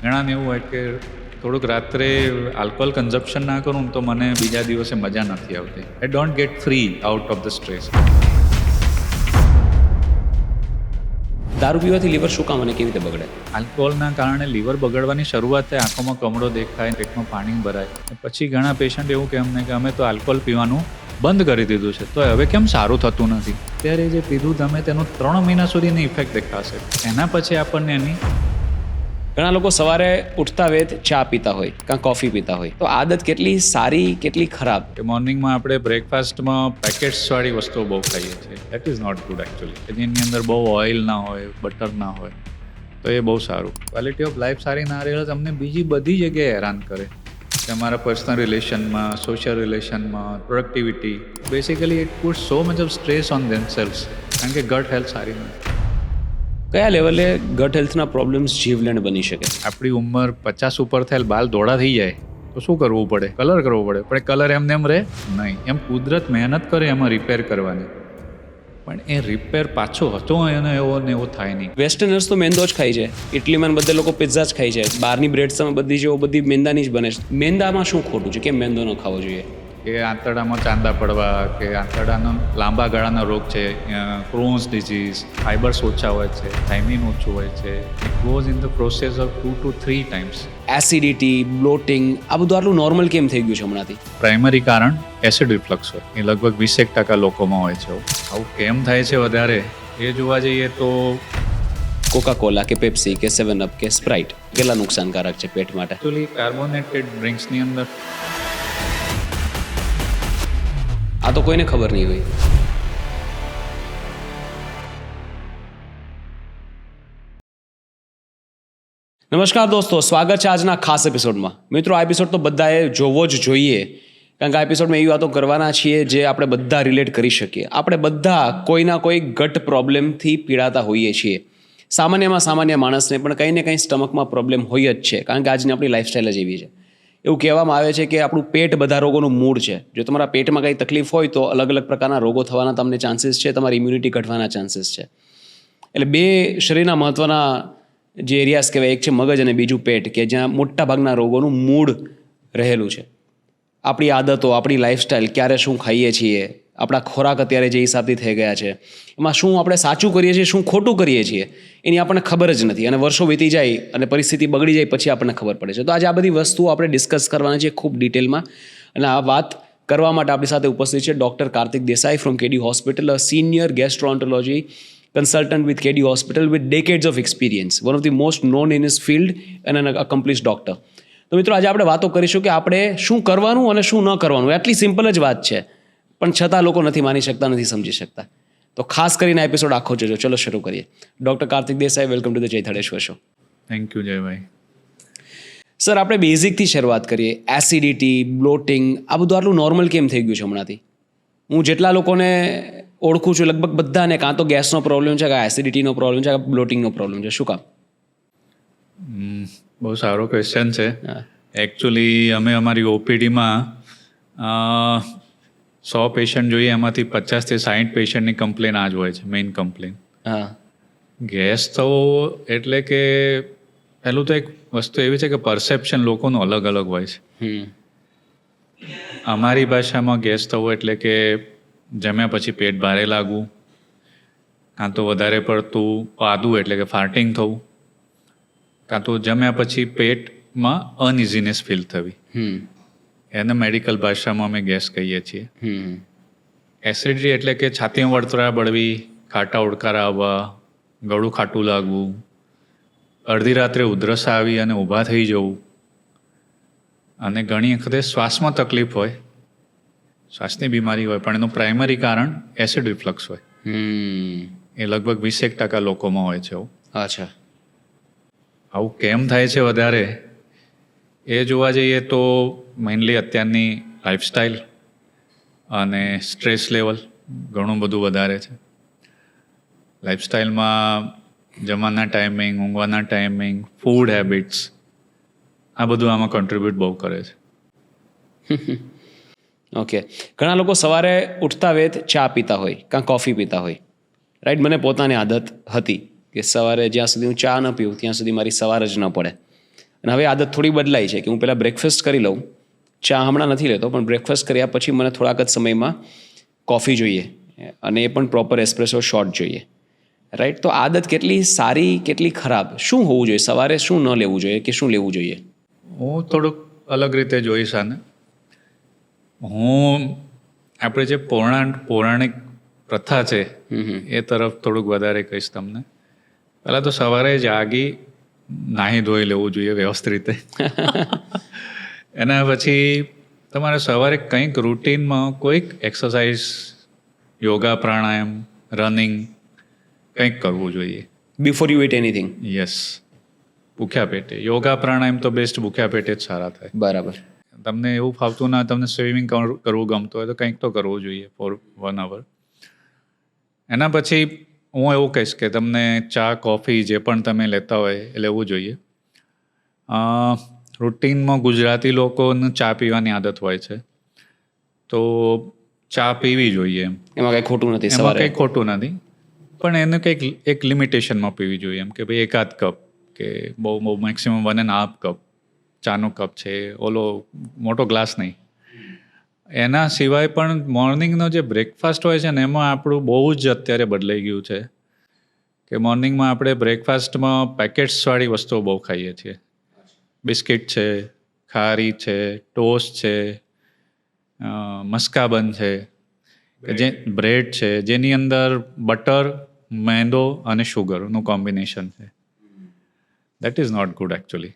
ઘણાને એવું હોય કે થોડુંક રાત્રે આલ્કોહોલ કન્ઝપ્શન ના કરું તો મને બીજા દિવસે મજા નથી આવતી. I don't get free out of the stress. દારૂ પીવાથી લીવર શું કામ અને કેવી રીતે બગડે? આલ્કોહોલના કારણે લીવર બગડવાની શરૂઆત થાય, આંખોમાં કમળો દેખાય, પેટમાં પાણી ભરાય. પછી ઘણા પેશન્ટ એવું કહે અમને કે અમે તો આલ્કોહોલ પીવાનું બંધ કરી દીધું છે, તો હવે કેમ સારું થતું નથી? ત્યારે જે પીધું તમે તેનું 3 મહિના સુધીની ઇફેક્ટ દેખાશે. એના પછી આપણને એની ઘણા લોકો સવારે ઉઠતા વેત ચા પીતા હોય કાં કોફી પીતા હોય, તો આદત કેટલી સારી કેટલી ખરાબ? કે મોર્નિંગમાં આપણે બ્રેકફાસ્ટમાં પેકેટ્સવાળી વસ્તુઓ બહુ ખાઈએ છીએ. That is not good actually. જેની અંદર બહુ ઓઇલ ના હોય, બટર ના હોય, તો એ બહુ સારું. ક્વોલિટી ઓફ લાઈફ સારી ના રહે તમને બીજી બધી જગ્યાએ હેરાન કરે. તમારા પર્સનલ રિલેશનમાં, સોશિયલ રિલેશનમાં, productivity. Basically it put so much of stress on themselves, કારણ કે ગટ હેલ્થ સારી નથી. કયા લેવલે ગટ હેલ્થના પ્રોબ્લેમ્સ જીવલેણ બની શકે? આપણી ઉંમર 50 ઉપર થયેલ બાલ ધોળા થઈ જાય તો શું કરવું પડે? કલર કરવો પડે. પણ કલર એમને એમ રહે નહીં. એમ કુદરત મહેનત કરે એમાં રિપેર કરવાની, પણ એ રિપેર પાછો હતો એનો એવો ને એવો થાય નહીં. વેસ્ટર્નર્સ તો મેંદો જ ખાય છે, ઇટલીમાં બધે લોકો પિઝા જ ખાય છે, બહારની બ્રેડ્સ બધી જેવો બધી મેંદાની જ બને છે. મેંદામાં શું ખોટું છે? કેમ મેંદો ન ખાવો જોઈએ? કે આંતરડામાં ચાંદા પડવા, કે આંતરડાનો લાંબા ગાળાનો રોગ છે, ક્રોન્સ ડિઝીઝ, ફાઇબર્સ ઓછા હોય છે, થાઇમિન ઓછું હોય છે. It goes in the process of 2 to 3 times. Acidity, bloating, આ બધું આટલું નોર્મલ કેમ થઈ ગયું છે હમણાંથી? પ્રાઇમરી કારણ એસિડ રિફ્લક્સ હોય. એ લગભગ 20% લોકોમાં હોય છે. આવું કેમ થાય છે વધારે એ જોવા જઈએ તો કોકા-કોલા કે પેપ્સી કે 7 અપ કે સ્પ્રાઇટ કેટલા નુકસાનકારક છે પેટ માટે? એકચ્યુઅલી કાર્બોનેટેડ ડ્રિંક્સની અંદર આ તો કોઈને ખબર નહીં હોય. નમસ્કાર દોસ્તો, સ્વાગત છે આજના ખાસ એપિસોડમાં. મિત્રો, આ એપિસોડ તો બધાએ જોવો જ જોઈએ, કારણ કે આ એપિસોડમાં એવી વાતો કરવાના છીએ જે આપણે બધા રિલેટ કરી શકીએ. આપણે બધા કોઈના કોઈ ગટ પ્રોબ્લેમથી પીડાતા હોઈએ છીએ. સામાન્યમાં સામાન્ય માણસને પણ કંઈ ને કંઈ સ્ટમકમાં પ્રોબ્લેમ હોય જ છે, કારણ કે આજની આપણી લાઈફસ્ટાઈલ જ એવી છે. એવું કહેવામાં આવે છે કે આપણું પેટ બધા રોગોનું મૂળ છે. જો તમારા પેટમાં કંઈ તકલીફ હોય તો અલગ અલગ પ્રકારના રોગો થવાના તમને ચાન્સીસ છે, તમારી ઇમ્યુનિટી ઘટવાના ચાન્સીસ છે. એટલે બે શરીરના મહત્ત્વના જે એરિયાઝ કહેવાય, એક છે મગજ અને બીજું પેટ, કે જ્યાં મોટા ભાગના રોગોનું મૂળ રહેલું છે. આપણી આદતો, આપણી લાઈફસ્ટાઈલ, ક્યારે શું ખાઈએ છીએ, આપણા ખોરાક અત્યારે જે હિસાબથી થઈ ગયા છે, એમાં શું આપણે સાચું કરીએ છીએ, શું ખોટું કરીએ છીએ, એની આપણને ખબર જ નથી. અને વર્ષો વીતી જાય અને પરિસ્થિતિ બગડી જાય પછી આપણને ખબર પડે છે. તો આજે આ બધી વસ્તુઓ આપણે ડિસ્કસ કરવાના છે ખૂબ ડિટેલમાં. અને આ વાત કરવા માટે આપણી સાથે ઉપસ્થિત છે doctor Kartik Desai from KD hospital, a senior gastroenterology consultant with KD Hospital with decades of experience, one of the most known in his field and an accomplished doctor. તો મિત્રો, આજે આપણે વાતો કરીશું કે આપણે શું કરવાનું અને શું ન કરવાનું. આટલી સિમ્પલ જ વાત છે, પણ છતાં લોકો નથી માની શકતા, નથી સમજી શકતા. તો ખાસ કરીને આ એપિસોડ આખો જોજો. ચલો શરૂ કરીએ. Doctor Kartik Desai, welcome to the Jay Thadeshwar show. Thank you જયભાઈ. સર, આપણે બેઝિકથી શરૂઆત કરીએ. એસિડિટી, બ્લોટિંગ, આ બધું આટલું નોર્મલ કેમ થઈ ગયું છે હમણાંથી? હું જેટલા લોકોને ઓળખું છું લગભગ બધાને કાં તો ગેસનો પ્રોબ્લેમ છે, કાં એસિડિટીનો પ્રોબ્લેમ છે, કાં બ્લોટિંગનો પ્રોબ્લેમ છે. શું કામ? બહુ સારો ક્વેશ્ચન છે. એકચ્યુઅલી અમે અમારી ઓપીડીમાં 100 પેશન્ટ જોઈએ, એમાંથી 50 થી 60 પેશન્ટની કમ્પ્લેન આ જ હોય છે, મેઇન કમ્પ્લેન. હા, ગેસ થવો એટલે કે પહેલું તો એક વસ્તુ એવી છે કે પરસેપ્શન લોકોનું અલગ અલગ હોય છે. અમારી ભાષામાં ગેસ થવો એટલે કે જમ્યા પછી પેટ ભારે લાગવું, કાં તો વધારે પડતું પાદું એટલે કે ફાર્ટિંગ થવું, કાં તો જમ્યા પછી પેટમાં અનઇઝીનેસ ફીલ થવી. એને મેડિકલ ભાષામાં અમે ગેસ કહીએ છીએ. એસિડિટી એટલે કે છાતીમાં વળતરા બળવી, ખાટા ઉડકારા આવવા, ગળું ખાટું લાગવું, અડધી રાત્રે ઉધરસ આવી અને ઊભા થઈ જવું, અને ઘણી વખતે શ્વાસમાં તકલીફ હોય, શ્વાસની બીમારી હોય, પણ એનું પ્રાઇમરી કારણ એસિડ રિફ્લક્સ હોય. એ લગભગ 20% લોકોમાં હોય છે. અચ્છા. આવું કેમ થાય છે વધારે એ જોવા જઈએ તો મેઇનલી અત્યારની લાઈફસ્ટાઈલ અને સ્ટ્રેસ લેવલ ઘણું બધું વધારે છે. લાઈફસ્ટાઈલમાં જમવાના ટાઈમિંગ, ઊંઘવાના ટાઈમિંગ, ફૂડ હેબિટ્સ, આ બધું આમાં કન્ટ્રીબ્યુટ બહુ કરે છે. ઓકે. ઘણા લોકો સવારે ઉઠતા વેત ચા પીતા હોય કાં કોફી પીતા હોય, રાઈટ? મને પોતાની આદત હતી કે સવારે જ્યાં સુધી હું ચા ન પીઉં ત્યાં સુધી મારી સવાર જ ન પડે. અને હવે આદત થોડી બદલાઈ છે કે હું પહેલાં બ્રેકફાસ્ટ કરી લઉં. ચા હમણાં નથી લેતો, પણ બ્રેકફાસ્ટ કર્યા પછી મને થોડાક જ સમયમાં કોફી જોઈએ, અને એ પણ પ્રોપર એસ્પ્રેસો શોટ જોઈએ. રાઈટ? તો આદત કેટલી સારી કેટલી ખરાબ, શું હોવું જોઈએ, સવારે શું ન લેવું જોઈએ કે શું લેવું જોઈએ? હું થોડુંક અલગ રીતે જોઈશ આને. હું આપણે જે પૌરાણિક પ્રથા છે એ તરફ થોડુંક વધારે કહીશ તમને. પહેલાં તો સવારે જાગી નાહી ધોઈ લેવું જોઈએ વ્યવસ્થિત રીતે. એના પછી તમારે સવારે કંઈક રૂટીનમાં કોઈક એક્સરસાઇઝ, યોગા, પ્રાણાયામ, રનિંગ કંઈક કરવું જોઈએ. Before you it anything. Yes, ભૂખ્યા પેટે. યોગા પ્રાણાયામ તો બેસ્ટ ભૂખ્યા પેટે જ સારા થાય. બરાબર. તમને એવું ફાવતું ના, તમને સ્વિમિંગ કરવું ગમતું હોય તો કંઈક તો કરવું જોઈએ ફોર 1 hour. એના પછી હું એવું કહીશ કે તમને ચા, કોફી જે પણ તમે લેતા હોય એ લેવું જોઈએ. રૂટીનમાં ગુજરાતી લોકોને ચા પીવાની આદત હોય છે, તો ચા પીવી જોઈએ. એમાં કંઈ ખોટું નથી, એમાં સવારે કંઈ ખોટું નથી, પણ એને કંઈક એક લિમિટેશનમાં પીવી જોઈએ. એમ કે ભાઈ એકાદ કપ, કે બહુ મેક્સિમમ 1.5 કપ ચાનો કપ છે, ઓલો મોટો ગ્લાસ નહીં. એના સિવાય પણ મોર્નિંગનો જે બ્રેકફાસ્ટ હોય છે ને, એમાં આપણું બહુ જ અત્યારે બદલાઈ ગયું છે કે મોર્નિંગમાં આપણે બ્રેકફાસ્ટમાં પેકેટ્સવાળી વસ્તુઓ બહુ ખાઈએ છીએ. બિસ્કિટ છે, ખારી છે, ટોસ્ટ છે, મસ્કાબન છે, જે બ્રેડ છે, જેની અંદર બટર, મેંદો અને શુગરનું કોમ્બિનેશન છે. That is not good actually.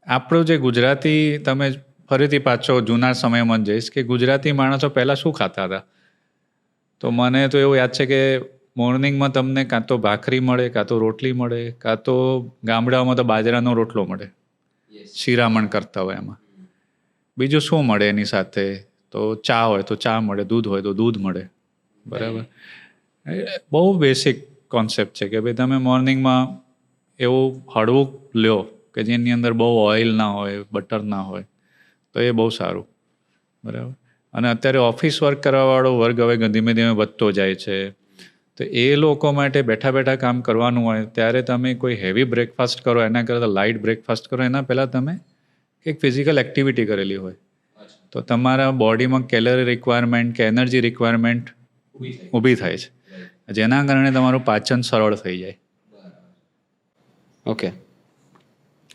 આપણું જે ગુજરાતી, તમે ફરીથી પાછો જૂના સમયમાં જ જઈશ કે ગુજરાતી માણસો પહેલાં શું ખાતા હતા. તો મને તો એવું યાદ છે કે મોર્નિંગમાં તમને કાં તો ભાખરી મળે, કાં તો રોટલી મળે, કાં તો ગામડાઓમાં તો બાજરાનો રોટલો મળે, શિરામણ કરતા હોય એમાં. બીજું શું મળે એની સાથે? તો ચા હોય તો ચા મળે, દૂધ હોય તો દૂધ મળે. બરાબર. બહુ બેસિક કોન્સેપ્ટ છે કે ભાઈ તમે મોર્નિંગમાં એવું હળવું લ્યો કે જેની અંદર બહુ ઓઇલ ના હોય, બટર ના હોય, તો એ બહુ સારું. બરાબર. અને અત્યારે ઓફિસ વર્ક કરવાવાળો વર્ગ હવે ધીમે ધીમે વધતો જાય છે, તો એ લોકો માટે બેઠા બેઠા કામ કરવાનું હોય ત્યારે તમે કોઈ હેવી બ્રેકફાસ્ટ કરો એના કરતાં લાઇટ બ્રેકફાસ્ટ કરો. એના પહેલાં તમે એક ફિઝિકલ એક્ટિવિટી કરેલી હોય તો તમારા બોડીમાં કેલરી રિક્વાયરમેન્ટ કે એનર્જી રિક્વાયરમેન્ટ ઊભી થાય છે, જેના કારણે તમારું પાચન સરળ થઈ જાય. Okay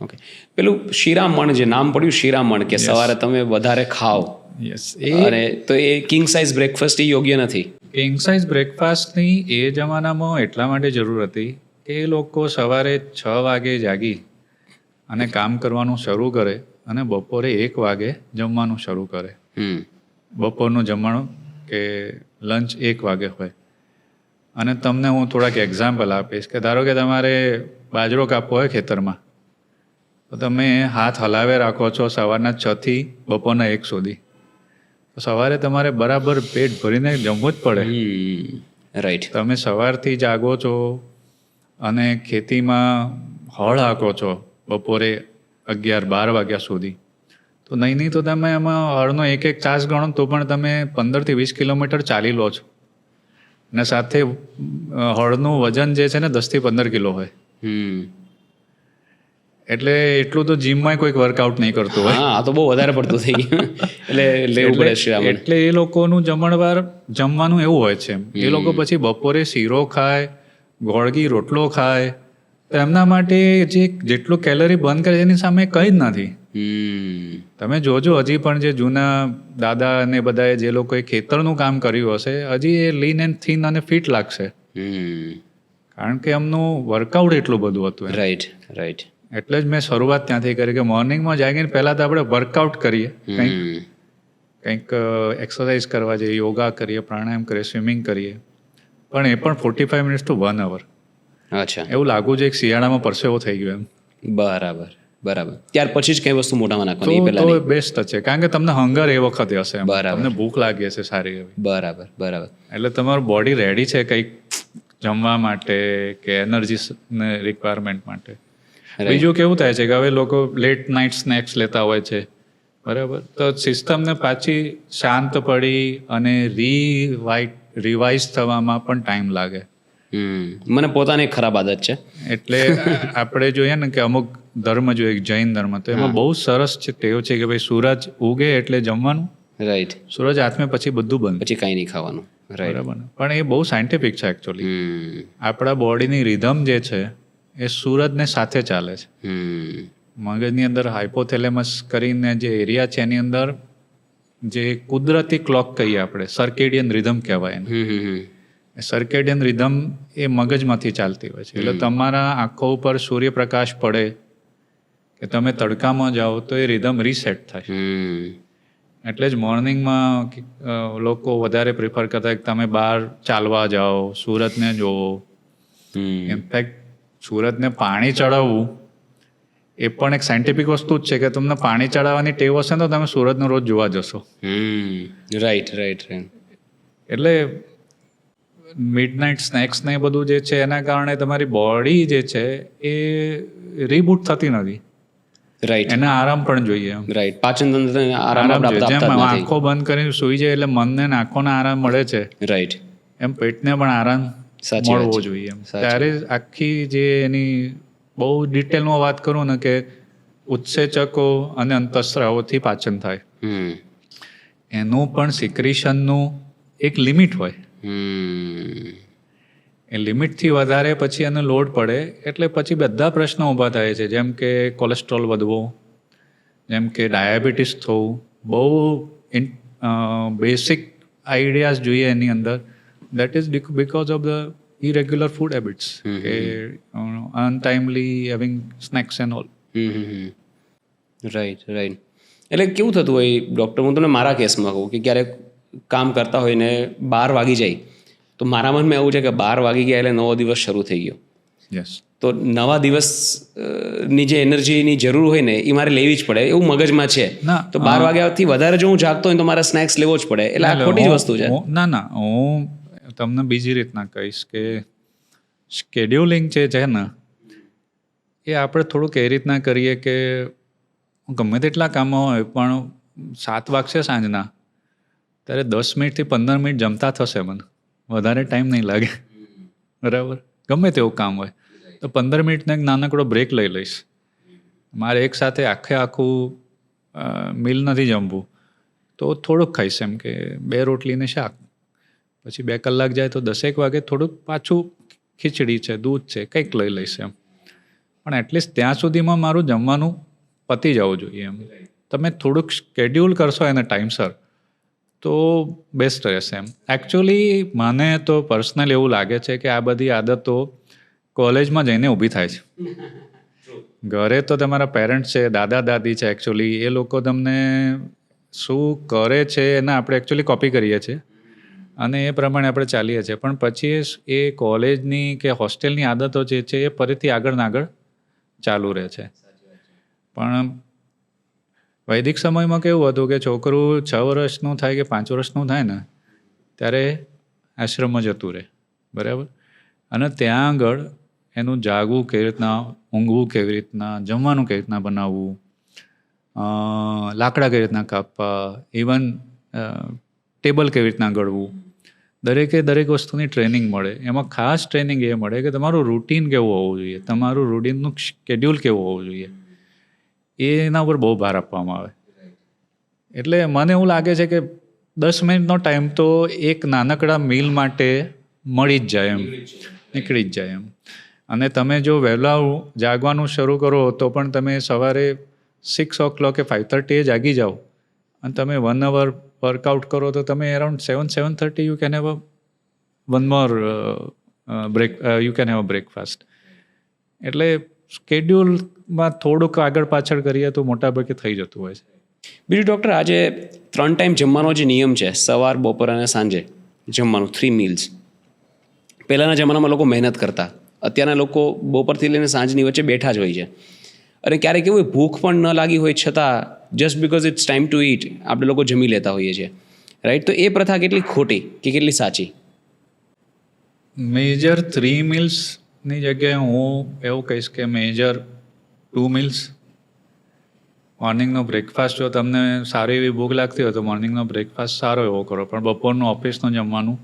okay. પેલું શિરામણ, જે નામ પડ્યું શિરામણ, કે સવારે તમે વધારે ખાઓ, યસ, અને તો એ કિંગ સાઇઝ બ્રેકફાસ્ટ એ યોગ્ય નથી. કિંગ સાઇઝ બ્રેકફાસ્ટની એ જમાનામાં એટલા માટે જરૂર હતી કે એ લોકો સવારે 6 વાગે જાગી અને કામ કરવાનું શરૂ કરે અને બપોરે 1 વાગે જમવાનું શરૂ કરે. બપોરનું જમવાનું કે લંચ 1 વાગે હોય. અને તમને હું થોડાક એક્ઝામ્પલ આપીશ કે ધારો કે તમારે બાજરો કાપવો હોય ખેતરમાં, તો તમે હાથ હલાવે રાખો છો સવારના 6 થી બપોરના 1 સુધી. તો સવારે તમારે બરાબર પેટ ભરીને જમવું જ પડે. રાઈટ. તમે સવારથી જાગો છો અને ખેતીમાં હળ હાંકો છો બપોરે 11-12 વાગ્યા સુધી, તો નહીં તો તમે એમાં હળનો એક ચાસ ગણો તો પણ તમે 15 થી 20 કિલોમીટર ચાલી લો છો. અને સાથે હળનું વજન જે છે ને 10 થી 15 કિલો હોય. એટલે એટલું તો જીમમાં કોઈક વર્કઆઉટ નહીં કરતું હોય. હા, આ તો બહુ વધારે પડતું થઈ ગયું. એટલે લેવું પડે છે. એટલે એ લોકોનું જમવાનું એવું હોય છે. એ લોકો પછી બપોરે શીરો ખાય, ગોળગી રોટલો ખાય, તો એમના માટે જેટલું કેલરી બર્ન કરે એની સામે કંઈ જ નથી. તમે જોજો હજી પણ જે જૂના દાદા અને બધાએ જે લોકોએ ખેતરનું કામ કર્યું હશે, હજી એ લીન એન્ડ થીન અને ફિટ લાગશે, કારણ કે એમનું વર્કઆઉટ એટલું બધું હતું. Right right. એટલે જ મેં શરૂઆત ત્યાંથી કરી કે મોર્નિંગમાં જાગીને પહેલાં તો આપણે વર્કઆઉટ કરીએ, કંઈક એક્સરસાઇઝ કરવા જઈએ, યોગા કરીએ, પ્રાણાયામ કરીએ, સ્વિમિંગ કરીએ, પણ એ પણ 45 મિનિટ્સ ટુ 1 hour. અચ્છા. એવું લાગુ છે એક શિયાળામાં પરસેવો થઈ ગયો એમ. બરાબર બરાબર. ત્યાર પછી જ કઈ વસ્તુ મોઢામાં નાખવાની, તો બેસ્ટ છે, કારણ કે તમને હંગર એ વખતે હશે, તમને ભૂખ લાગી હશે સારી એવી. બરાબર બરાબર. એટલે તમારું બોડી રેડી છે કંઈક જમવા માટે કે એનર્જી રિક્વાયરમેન્ટ માટે. બીજું કેવું થાય છે કે હવે લોકો લેટ નાઇટ સ્નેક્સ લેતા હોય છે, બરાબર, તો સિસ્ટમને પાછી શાંત પડી અને રિવાઇઝ થવામાં પણ ટાઈમ લાગે. મને પોતાની એક ખરાબ આદત છે. એટલે આપણે જોઈએ ને કે અમુક ધર્મ જોઈએ, જૈન ધર્મ, તો એમાં બહુ સરસ છે ટેવ છે કે ભાઈ સૂરજ ઉગે એટલે જમવાનું, રાઈટ, સૂરજ હાથમે પછી બધું બંધ, પછી કાંઈ નહીં ખાવાનું. રાઈટ, બરાબર ને? પણ એ બહુ સાયન્ટિફિક છે એકચ્યુઅલી. આપણા બોડીની રિધમ જે છે એ સૂરજને સાથે ચાલે છે. મગજની અંદર હાઇપોથેલેમસ કરીને જે એરિયા છે એની અંદર જે કુદરતી ક્લોક કહીએ આપણે, સર્કેડિયન રિધમ કહેવાય એને. સર્કેડિયન રિધમ એ મગજમાંથી ચાલતી હોય છે. એટલે તમારા આંખો ઉપર સૂર્યપ્રકાશ પડે કે તમે તડકામાં જાઓ તો એ રિધમ રીસેટ થાય. એટલે જ મોર્નિંગમાં લોકો વધારે પ્રિફર કરતા કે તમે બહાર ચાલવા જાઓ, સુરતને જોવો. ઇનફેક્ટ સુરતને પાણી ચડાવવું એ પણ એક સાયન્ટિફિક વસ્તુ જ છે કે તમને પાણી ચડાવવાની ટેવ હશે ને તો તમે સુરતનો રોજ જોવા જશો. Right right right. એટલે મિડનાઇટ સ્નેક્સ ને એ બધું જે છે એના કારણે તમારી બોડી જે છે એ રીબૂટ થતી નથી. રાઈટ, એને આરામ પણ જોઈએ. રાઈટ, પાચન તંત્ર આરામ જોઈએ. જેમ આંખો બંધ કરીને સુઈ જાય એટલે મનને ને આંખોને આરામ મળે છે, રાઈટ, એમ પેટને પણ આરામ મળવો જોઈએ. ત્યારે આખી જે એની બહુ ડિટેલમાં વાત કરું ને કે ઉત્સેચકો અને અંતઃસ્રાવોથી પાચન થાય, એનું પણ સિક્રેશનનું એક લિમિટ હોય. એ લિમિટથી વધારે પછી એને લોડ પડે એટલે પછી બધા પ્રશ્નો ઊભા થાય છે. જેમ કે કોલેસ્ટ્રોલ વધવો, જેમ કે ડાયાબિટીસ થવું. બહુ બેસિક આઈડિયાઝ જોઈએ એની અંદર. That is because of the irregular food habits, કે untimely having snacks and all. Right right. એટલે કેવું થતું હોય ડૉક્ટર, હું તમને મારા કેસમાં કહું કે ક્યારેક કામ કરતા હોય ને 12 વાગી જાય તો મારા મનમાં એવું છે કે 12 વાગી ગયા એટલે નવો દિવસ શરૂ થઈ ગયો. યસ. તો નવા દિવસ ની જે એનર્જીની જરૂર હોય ને એ મારે લેવી જ પડે એવું મગજમાં છે. તો 12 વાગ્યાથી વધારે જો હું જાગતો હોય તો મારે સ્નેક્સ લેવો જ પડે. એટલે આ ખોટી જ વસ્તુ છે. ના, હું તમને બીજી રીતના કહીશ કે સ્કેડ્યુલિંગ જે છે ને એ આપણે થોડુંક એ રીતના કરીએ કે ગમે તેટલા કામો હોય પણ 7 વાગશે સાંજના ત્યારે 10 મિનિટથી 15 મિનિટ જમતા થશે, મને વધારે ટાઈમ નહીં લાગે. બરાબર? ગમે તેવું કામ હોય તો 15 મિનિટનો એક નાનકડો બ્રેક લઈ લઈશ. મારે એક સાથે આખું મિલ નથી જમવું તો થોડુંક ખાઈશ, એમ કે 2 રોટલી ને શાક. પછી 2 કલાક જાય તો 10 વાગે થોડુંક પાછું ખીચડી છે, દૂધ છે, કંઈક લઈ લઈશ એમ. પણ એટલીસ્ટ ત્યાં સુધીમાં મારું જમવાનું પતી જવું જોઈએ એમ. તમે થોડુંક શેડ્યુલ કરશો એને ટાઈમસર તો બેસ્ટ રહેશે એમ. એકચ્યુઅલી મને તો પર્સનલ એવું લાગે છે કે આ બધી આદતો કોલેજમાં જઈને ઊભી થાય છે. ઘરે તો તમારા પેરેન્ટ્સ છે, દાદા દાદી છે, એકચ્યુઅલી એ લોકો તમને શું કરે છે એને આપણે એકચ્યુઅલી કોપી કરીએ છીએ અને એ પ્રમાણે આપણે ચાલીએ છીએ. પણ પછી એ કોલેજની કે હોસ્ટેલની આદતો જે છે એ ફરીથી આગળ ને આગળ ચાલુ રહે છે. પણ વૈદિક સમયમાં કેવું હતું કે છોકરું 6 વર્ષનું થાય કે 5 વર્ષનું થાય ને ત્યારે આશ્રમમાં જતું રહે, બરાબર? અને ત્યાં આગળ એનું જાગવું કેવી રીતના, ઊંઘવું કેવી રીતના, જમવાનું કેવી રીતના બનાવવું, લાકડા કેવી રીતના કાપવા, ઇવન ટેબલ કેવી રીતના ગળવું, દરેક વસ્તુની ટ્રેનિંગ મળે. એમાં ખાસ ટ્રેનિંગ એ મળે કે તમારું રૂટીન કેવું હોવું જોઈએ, તમારું રૂટીનનું શેડ્યુલ કેવું હોવું જોઈએ, એના ઉપર બહુ ભાર આપવામાં આવે. એટલે મને એવું લાગે છે કે 10 મિનિટનો ટાઈમ તો એક નાનકડા મીલ માટે મળી જ જાય એમ, નીકળી જ જાય એમ. અને તમે જો વહેલા જાગવાનું શરૂ કરો તો પણ તમે સવારે 6 o'clock કે 5:30 જાગી જાઓ અને તમે 1 hour વર્કઆઉટ કરો તો તમે around 7:30 you can have one more you can have a breakfast. એટલે સ્કેડ્યુલમાં થોડુંક આગળ પાછળ કરીએ તો મોટાભાગે થઈ જતું હોય છે. બીજું ડૉક્ટર, આજે 3 ટાઈમ જમવાનો જે નિયમ છે, સવાર, બપોર અને સાંજે જમવાનું, 3 meals, પહેલાંના જમાનામાં લોકો મહેનત કરતા, અત્યારના લોકો બપોરથી લઈને સાંજની વચ્ચે બેઠા જ હોય છે. અને ક્યારેક એવું ભૂખ પણ ન લાગી હોય છતાં just because it's time to eat આપણે લોકો જમી લેતા હોઈએ છીએ, રાઈટ? તો એ પ્રથા કેટલી ખોટી કે કેટલી સાચી? મેજર 3 mealsની જગ્યાએ હું એવું કહીશ કે મેજર 2 meals. મોર્નિંગનો બ્રેકફાસ્ટ જો તમને સારી એવી ભૂખ લાગતી હોય તો મોર્નિંગનો બ્રેકફાસ્ટ સારો એવો કરો, પણ બપોરનું ઓફિસનું જમવાનું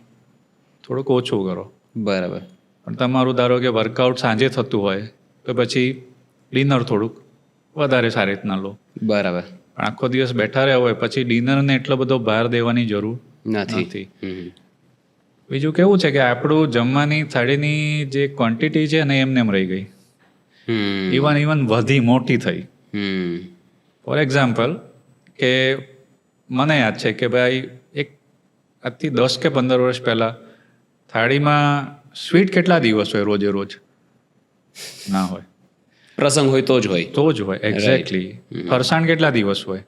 થોડુંક ઓછું કરો. બરાબર. પણ તમારું ધારો કે વર્કઆઉટ સાંજે થતું હોય તો પછી ડિનર થોડુંક વધારે સારી રીતના લો. બરાબર. પણ આખો દિવસ બેઠા રહ્યા હોય પછી ડિનરને એટલો બધો ભાર દેવાની જરૂર નથી. બીજું કેવું છે કે આપણું જમવાની થાળીની જે ક્વોન્ટિટી છે ને એમને એમ રહી ગઈ, ઇવન વધી મોટી થઈ. ફોર એક્ઝામ્પલ કે મને યાદ છે કે ભાઈ એક આજથી 10 કે 15 વર્ષ પહેલાં થાળીમાં સ્વીટ કેટલા દિવસ હોય? રોજે રોજ ના હોય. પ્રસંગ હોય તો જ હોય. તો જ હોય, એક્ઝેક્ટલી. ફરસાણ કેટલા દિવસ હોય?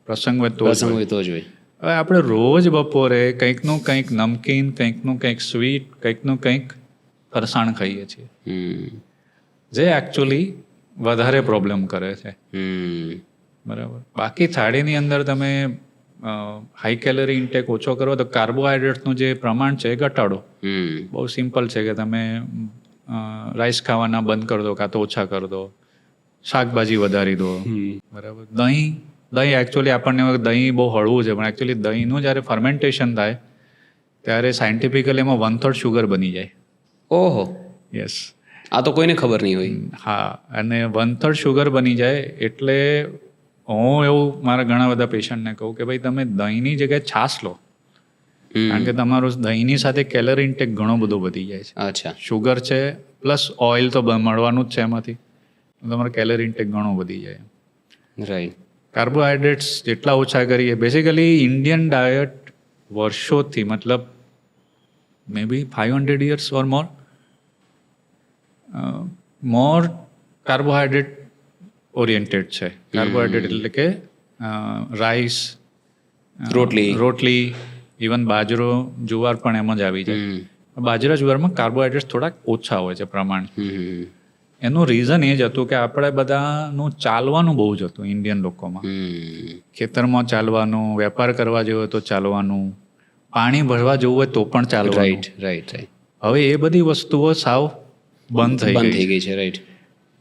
પ્રસંગ હોય તો જ હોય. હવે આપણે રોજ બપોરે કંઈકનું કંઈક નમકીન, કંઈકનું કંઈક સ્વીટ, કંઈકનું કંઈક ફરસાણ ખાઈએ છીએ, જે એકચ્યુઅલી વધારે પ્રોબ્લેમ કરે છે. બરાબર. બાકી થાળીની અંદર તમે હાઈ કેલરી ઇન્ટેક ઓછો કરો તો કાર્બોહાઈડ્રેટનું જે પ્રમાણ છે એ ઘટાડો. બહુ સિમ્પલ છે કે તમે રાઈસ ખાવાના બંધ કરી દો કાં તો ઓછા કરી દો, શાકભાજી વધારી દો. બરાબર. દહીં એકચ્યુઅલી આપણને દહીં બહુ હળવું છે, પણ એકચ્યુઅલી દહીંનું જ્યારે ફર્મેન્ટેશન થાય ત્યારે સાયન્ટિફિકલી એમાં 1/3 શુગર બની જાય. ઓહો. યસ. આ તો કોઈને ખબર નહીં હોય. હા, અને 1/3 શુગર બની જાય એટલે હું એવું મારા ઘણા બધા પેશન્ટને કહું કે ભાઈ તમે દહીંની જગ્યાએ છાશ લો, કારણ કે તમારું દહીંની સાથે કેલરી ઇન્ટેક ઘણો બધો વધી જાય છે. અચ્છા. શુગર છે પ્લસ ઓઇલ તો મળવાનું જ છે એમાંથી, તમારો કેલરી ઇન્ટેક ઘણો વધી જાય. રાઈટ. કાર્બોહાઈડ્રેટ્સ જેટલા ઓછા કરીએ, બેઝિકલી ઇન્ડિયન ડાયટ વર્ષોથી, મતલબ મે બી 500 years ઓર મોર કાર્બોહાઈડ્રેટ ઓરિએન્ટેડ છે. કાર્બોહાઈડ્રેટ એટલે કે રાઈસ, રોટલી, ઇવન બાજરો, જુવાર પણ એમ જ આવી જાય. બાજરા જુવારમાં કાર્બોહાઈડ્રેટ્સ થોડાક ઓછા હોય છે પ્રમાણ. એનું રીઝન એ જ હતું કે આપણે બધાનું ચાલવાનું બહુ જ હતું ઇન્ડિયન લોકોમાં. ખેતરમાં ચાલવાનું, વેપાર કરવા જેવું હોય તો ચાલવાનું, પાણી ભરવા જવું હોય તો પણ ચાલવાનું. રાઈટ. હવે એ બધી વસ્તુઓ સાવ બંધ થઈ ગઈ છે. રાઈટ.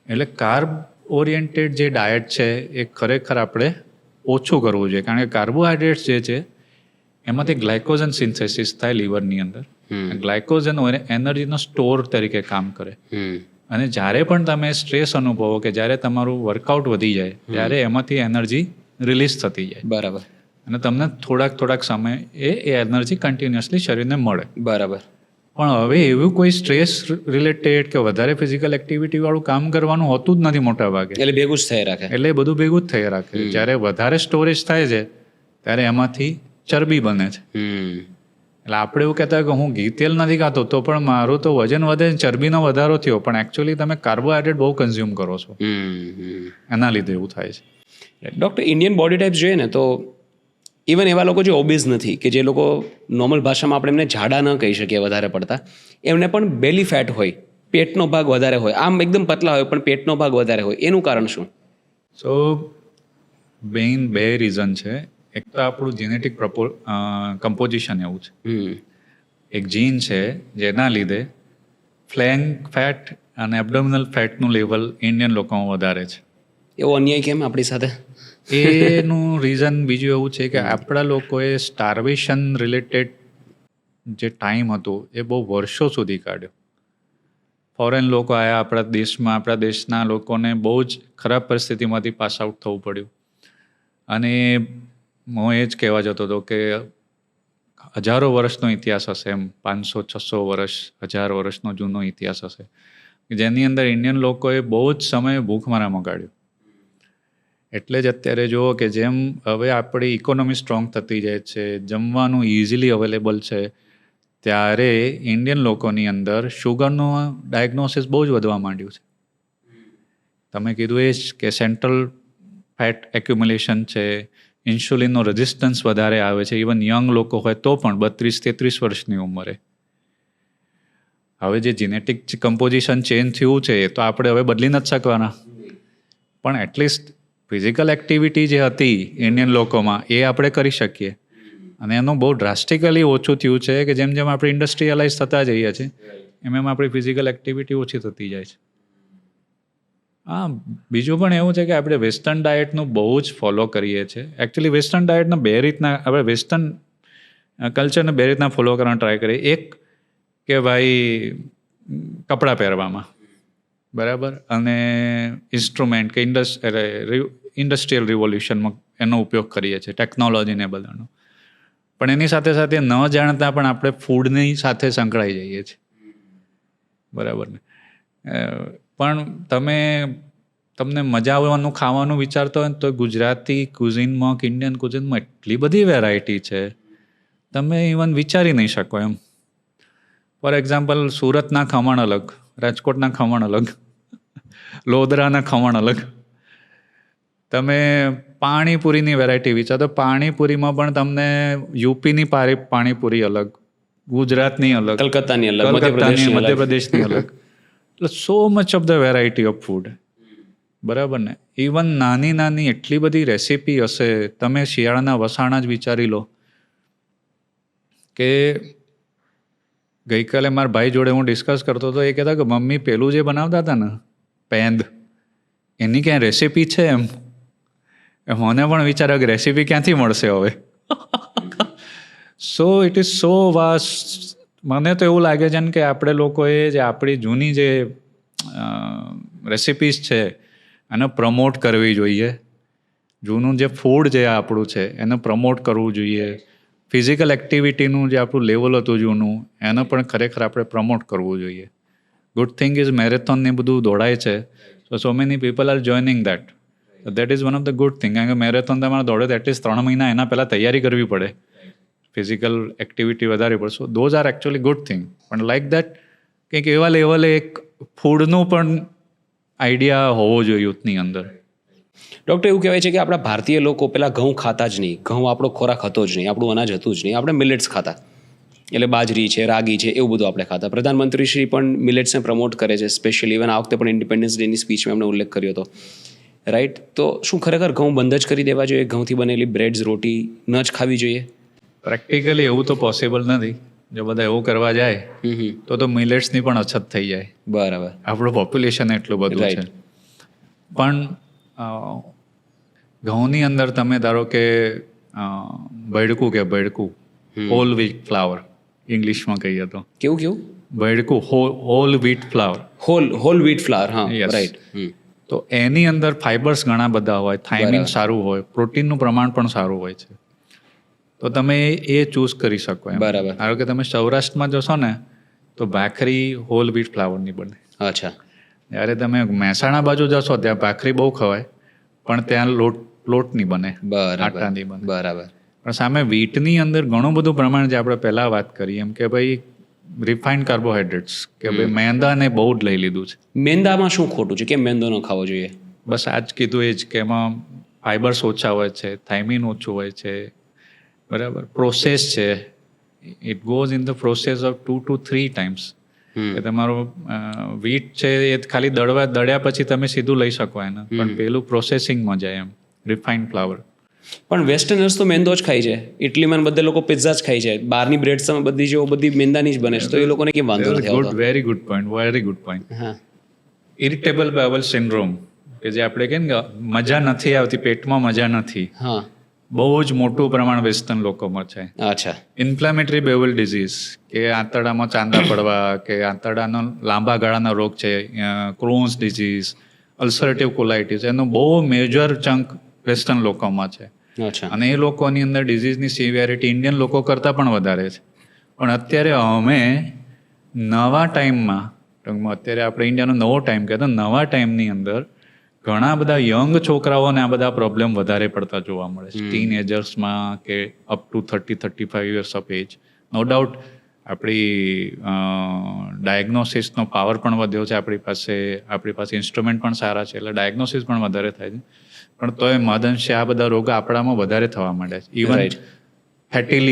એટલે કાર્બ ઓરિએન્ટેડ જે ડાયટ છે એ ખરેખર આપણે ઓછું કરવું જોઈએ, કારણ કે કાર્બોહાઈડ્રેટ્સ જે છે એમાંથી ગ્લાયકોઝન સિન્થેસિસ થાય લીવરની અંદર. ગ્લાયકોઝન એનર્જીનો સ્ટોર તરીકે કામ કરે. અને જ્યારે પણ તમે સ્ટ્રેસ અનુભવો કે જ્યારે તમારું વર્કઆઉટ વધી જાય ત્યારે એમાંથી એનર્જી રિલીઝ થતી જાય. બરાબર. અને તમને થોડાક સમય એ એનર્જી કન્ટિન્યુઅસલી શરીરને મળે. બરાબર. પણ હવે એવું કોઈ સ્ટ્રેસ રિલેટેડ કે વધારે ફિઝિકલ એક્ટિવિટી વાળું કામ કરવાનું હોતું જ નથી મોટા ભાગે. એટલે ભેગું જ થઈ રાખે. એટલે બધું ભેગું જ થઈ રાખે. જ્યારે વધારે સ્ટોરેજ થાય છે ત્યારે એમાંથી ચરબી બને છે. એટલે આપણે એવું કહેતા કે હું ઘી તેલ નથી ખાતો તો પણ મારું તો વજન વધે, ચરબીનો વધારો થયો, પણ એકચ્યુઅલી તમે કાર્બોહાઈડ્રેટ બહુ કન્ઝ્યુમ કરો છો, એના લીધે એવું થાય છે. ડૉક્ટર, ઇન્ડિયન બોડી ટાઈપ્સ જોઈએ ને તો ઇવન એવા લોકો જે ઓબીઝ નથી, કે જે લોકો નોર્મલ ભાષામાં આપણે એમને જાડા ન કહી શકીએ વધારે પડતા, એમને પણ બેલી ફેટ હોય, પેટનો ભાગ વધારે હોય, આમ એકદમ પતલા હોય પણ પેટનો ભાગ વધારે હોય, એનું કારણ શું? સો મેઇન 2 રીઝન છે. એક તો આપણું જેનેટિક કમ્પોઝિશન એવું છે. એક જીન છે જેના લીધે ફ્લેંક ફેટ અને એબ્ડોમિનલ ફેટનું લેવલ ઇન્ડિયન લોકોમાં વધારે છે. એવો અન્યાય કેમ આપણી સાથે? એનું રીઝન બીજું એવું છે કે આપણા લોકોએ સ્ટાર્વેશન રિલેટેડ જે ટાઈમ હતું એ બહુ વર્ષો સુધી કાઢ્યો. ફોરેન લોકો આવ્યા આપણા દેશમાં, આપણા દેશના લોકોને બહુ જ ખરાબ પરિસ્થિતિમાંથી પાસ આઉટ થવું પડ્યું. અને હું એ જ કહેવા જતો હતો કે હજારો વર્ષનો ઇતિહાસ હશે, એમ 500-600 વર્ષ, 1000 વર્ષનો જૂનો ઇતિહાસ હશે, જેની અંદર ઇન્ડિયન લોકોએ બહુ જ સમય ભૂખમરામાં કાઢ્યો. એટલે જ અત્યારે જુઓ કે જેમ હવે આપણી ઇકોનોમી સ્ટ્રોંગ થતી જાય છે, જમવાનું ઇઝીલી અવેલેબલ છે, ત્યારે ઇન્ડિયન લોકોની અંદર શુગરનું ડાયગ્નોસિસ બહુ જ વધવા માંડ્યું છે. તમે કીધું એ જ કે સેન્ટ્રલ ફેટ એક્યુમ્યુલેશન છે, ઇન્સ્યુલિનનો રેઝિસ્ટન્સ વધારે આવે છે, ઇવન યંગ લોકો હોય તો પણ 32-33 વર્ષની ઉંમરે. હવે જે જીનેટિક કમ્પોઝિશન ચેન્જ થયું છે એ તો આપણે હવે બદલી નથી શકવાના, પણ એટલીસ્ટ ફિઝિકલ એક્ટિવિટી જે હતી ઇન્ડિયન લોકોમાં એ આપણે કરી શકીએ. અને એનું બહુ ડ્રાસ્ટિકલી ઓછું થયું છે કે જેમ જેમ આપણે ઇન્ડસ્ટ્રીયલાઇઝ થતા જઈએ છીએ એમ આપણી ફિઝિકલ એક્ટિવિટી ઓછી થતી જાય છે. હા, બીજું પણ એવું છે કે આપણે વેસ્ટર્ન ડાયટનું બહુ જ ફોલો કરીએ છીએ. એકચ્યુઅલી વેસ્ટર્ન ડાયટને 2 રીતના, આપણે વેસ્ટર્ન કલ્ચરને 2 રીતના ફોલો કરવાનો ટ્રાય કરીએ. એક કે ભાઈ કપડાં પહેરવામાં, બરાબર, અને ઇન્સ્ટ્રુમેન્ટ કે ઇન્ડસ્ટ્રીયલ રિવોલ્યુશનમાં એનો ઉપયોગ કરીએ છીએ, ટેકનોલોજીને બધાનો. પણ એની સાથે સાથે ન જાણતા પણ આપણે ફૂડની સાથે સંકળાઈ જઈએ છીએ, બરાબર ને. પણ તમને મજા આવવાનું ખાવાનું વિચારતો હોય ને તો ગુજરાતી કુઝિનમાં કે ઇન્ડિયન કુઝિનમાં એટલી બધી વેરાયટી છે, તમે ઇવન વિચારી નહીં શકો એમ. ફોર એક્ઝામ્પલ, સુરતના ખમણ અલગ, રાજકોટના ખમણ અલગ, લોધરાના ખમણ અલગ. તમે પાણીપુરીની વેરાયટી વિચારો તો પાણીપુરીમાં પણ તમને યુપીની પાણીપુરી અલગ, ગુજરાતની અલગ, કલકત્તાની અલગ, મધ્યપ્રદેશની અલગ. એટલે સો much of the variety of food, બરાબર ને. ઇવન નાની નાની એટલી બધી રેસીપી હશે. તમે શિયાળાના વસાણા જ વિચારી લો કે ગઈકાલે મારા ભાઈ જોડે હું ડિસ્કસ કરતો હતો. એ કહેતા કે મમ્મી પેલું જે બનાવતા હતા ને પેંદ, એની ક્યાંય રેસીપી છે એમ. મને પણ વિચાર્યો કે રેસીપી ક્યાંથી મળશે હવે. So it is so vast. મને તો એવું લાગે છે ને કે આપણે લોકોએ જે આપણી જૂની જે રેસીપીસ છે એને પ્રમોટ કરવી જોઈએ. જૂનું જે ફૂડ જે આપણું છે એને પ્રમોટ કરવું જોઈએ. ફિઝિકલ એક્ટિવિટીનું જે આપણું લેવલ હતું જૂનું, એને પણ ખરેખર આપણે પ્રમોટ કરવું જોઈએ. ગુડ થિંગ ઇઝ મેરેથોન ને બધું દોડાય છે. So many people are joining that. That is one of the good thing. કારણ કે મેરેથોન તમારે દોડે તો એટલીસ્ટ 3 મહિના એના પહેલાં તૈયારી કરવી પડે, ફિઝિકલ એક્ટિવિટી વધારે પડે. So those are actually good thing. પણ લાઈક દેટ કંઈક એવા લેવલે એક ફૂડનું પણ આઈડિયા હોવો જોઈએ યુથની અંદર. ડૉક્ટર, એવું કહેવાય છે કે આપણા ભારતીય લોકો પહેલાં ઘઉં ખાતા જ નહીં, ઘઉં આપણો ખોરાક હતો જ નહીં, આપણું અનાજ હતું જ નહીં. આપણે મિલેટ્સ ખાતા, એટલે બાજરી છે, રાગી છે, એવું બધું આપણે ખાતા. પ્રધાનમંત્રી શ્રી પણ મિલેટ્સને પ્રમોટ કરે છે સ્પેશિયલી. ઇવન આ વખતે પણ ઇન્ડિપેન્ડન્સ ડેની સ્પીચમાં એમણે ઉલ્લેખ કર્યો હતો, રાઈટ? તો શું ખરેખર ઘઉં બંધ જ કરી દેવા જોઈએ? ઘઉંથી બનેલી બ્રેડ્સ, રોટી ન જ ખાવી જોઈએ? પ્રેક્ટિકલી એવું તો પોસિબલ નથી. જો બધા એવું કરવા જાય તો મિલેટ્સની પણ અછત થઈ જાય. બરાબર. આપણું પોપ્યુલેશન એટલું બધું છે. પણ ઘઉંની અંદર તમે ધારો કે ભડકું હોલ વ્હીટ ફ્લાવર ઇંગ્લિશમાં કહીએ તો. કેવું? ભડકું, whole wheat flour. Whole wheat flour, હા, રાઈટ. તો એની અંદર ફાઇબર્સ ઘણા બધા હોય, થાઇમિન સારું હોય, પ્રોટીનનું પ્રમાણ પણ સારું હોય છે. તો તમે એ ચૂઝ કરી શકો એમ. બરાબર. ધારો કે તમે સૌરાષ્ટ્રમાં જશો ને તો ભાખરી હોલ વ્હીટ ફ્લાવરની બને. અચ્છા. જ્યારે તમે મહેસાણા બાજુ જશો ત્યાં ભાખરી બહુ ખવાય, પણ ત્યાં લોટની બને, આટાની બને. બરાબર. પણ સામે વ્હીટની અંદર ઘણું બધું પ્રમાણ, જે આપણે પહેલાં વાત કરી એમ કે ભાઈ રિફાઇન્ડ કાર્બોહાઈડ્રેટ્સ, કે ભાઈ મેંદાને બહુ જ લઈ લીધું છે. મેંદામાં શું ખોટું છે? કેમ મેંદો ન ખાવો જોઈએ? બસ આ જ કીધું એ જ, કે એમાં ફાઇબર્સ ઓછા હોય છે, થાઇમિન ઓછું હોય છે, બરાબર. પ્રોસેસ છે, it goes in the process of 2 to 3 times. કે તમારું વીટ છે એ ખાલી દળ્યા પછી તમે સીધું લઈ શકો એને, પણ પેલું પ્રોસેસિંગમાં જાય એમ, રિફાઇન્ડ ફ્લાવર. પણ વેસ્ટર્નર્સ તો મેંદો જ ખાય છે. ઇટલીમાં બધા લોકો પિઝા જ ખાય છે. બહારની બ્રેડ્સ બધી મેંદાની જ બને છે. તો એ લોકોને કેમ વાંધો નથી આવતો? Very good point. હા. ઇરિટેબલ બાઉલ સિન્ડ્રોમ, કે જે આપણે કહીએ ને મજા નથી આવતી, પેટમાં મજા નથી, હા, બહુ જ મોટું પ્રમાણ વેસ્ટર્ન લોકોમાં છે. અચ્છા. ઇન્ફ્લેમેટરી બેવલ ડિઝીઝ, કે આંતરડામાં ચાંદા પડવા, કે આંતરડાનો લાંબા ગાળાનો રોગ છે, ક્રોન્સ ડિઝીઝ, અલ્સરેટિવ કોલાઇટિસ, એનો બહુ મેજર ચંક વેસ્ટર્ન લોકોમાં છે. અચ્છા. અને એ લોકોની અંદર ડિઝીઝની સિવિયરિટી ઇન્ડિયન લોકો કરતાં પણ વધારે છે. પણ અત્યારે અમે નવા ટાઈમમાં, અત્યારે આપણે ઇન્ડિયાનો નવો ટાઈમ કહેતો, નવા ટાઈમની અંદર ઘણા બધા યંગ છોકરાઓને આ બધા પ્રોબ્લેમ વધારે પડતા જોવા મળે છે. ટીન એજર્સમાં કે up to 30-35 years of age. No doubt આપણી ડાયગ્નોસિસનો પાવર પણ વધ્યો છે આપણી પાસે ઇન્સ્ટ્રુમેન્ટ પણ સારા છે, એટલે ડાયગ્નોસિસ પણ વધારે થાય છે. પણ તોય મદનશે આ બધા રોગો આપણામાં વધારે થવા માંડ્યા છે. Even fatty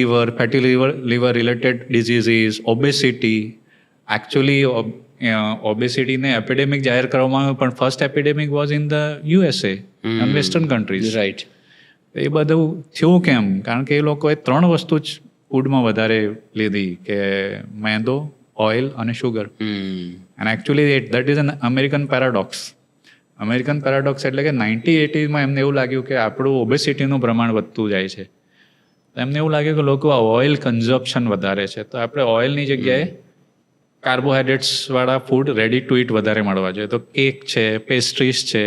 liver related diseases, obesity. Actually ઓબેસિટીને એપિડેમિક જાહેર કરવામાં આવ્યું, પણ first epidemic was in the USA and western countries. Right. એ બધું થયું કેમ? કારણ કે એ લોકોએ 3 વસ્તુ જ ફૂડમાં વધારે લીધી, કે મેંદો, ઓઇલ અને sugar. And actually that is an American paradox. એટલે કે 1980માં એમને એવું લાગ્યું કે આપણું ઓબેસિટીનું પ્રમાણ વધતું જાય છે. તો એમને એવું લાગ્યું કે લોકો આ ઓઇલ કન્ઝપ્શન વધારે છે, તો આપણે ઓઇલની જગ્યાએ કાર્બોહાઈડ્રેટ્સવાળા ફૂડ રેડી ટુ ઇટ વધારે મળવા જોઈએ. તો કેક છે, પેસ્ટ્રીઝ છે,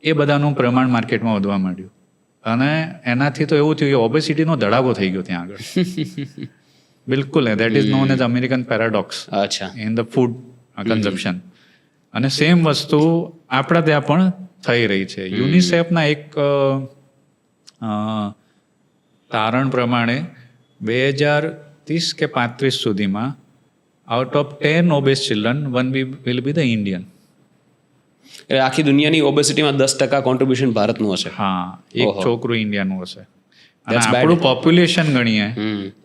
એ બધાનું પ્રમાણ માર્કેટમાં વધવા માંડ્યું અને એનાથી તો એવું થયું કે ઓબેસિટીનો ધડાકો થઈ ગયો ત્યાં આગળ. બિલકુલ that is known as American paradox અચ્છા. In the food consumption. અને સેમ વસ્તુ આપણા ત્યાં પણ થઈ રહી છે. યુનિસેફના એક તારણ પ્રમાણે 2030 કે 35 સુધીમાં out of 10 obese children 1 will be the Indian. એટલે આખી દુનિયાની ઓબેસિટીમાં 10% કોન્ટ્રીબ્યુશન ભારતનું હશે. હા, એક છોકરું ઇન્ડિયાનું હશે. અને That's bad. આપણું પોપ્યુલેશન ગણીએ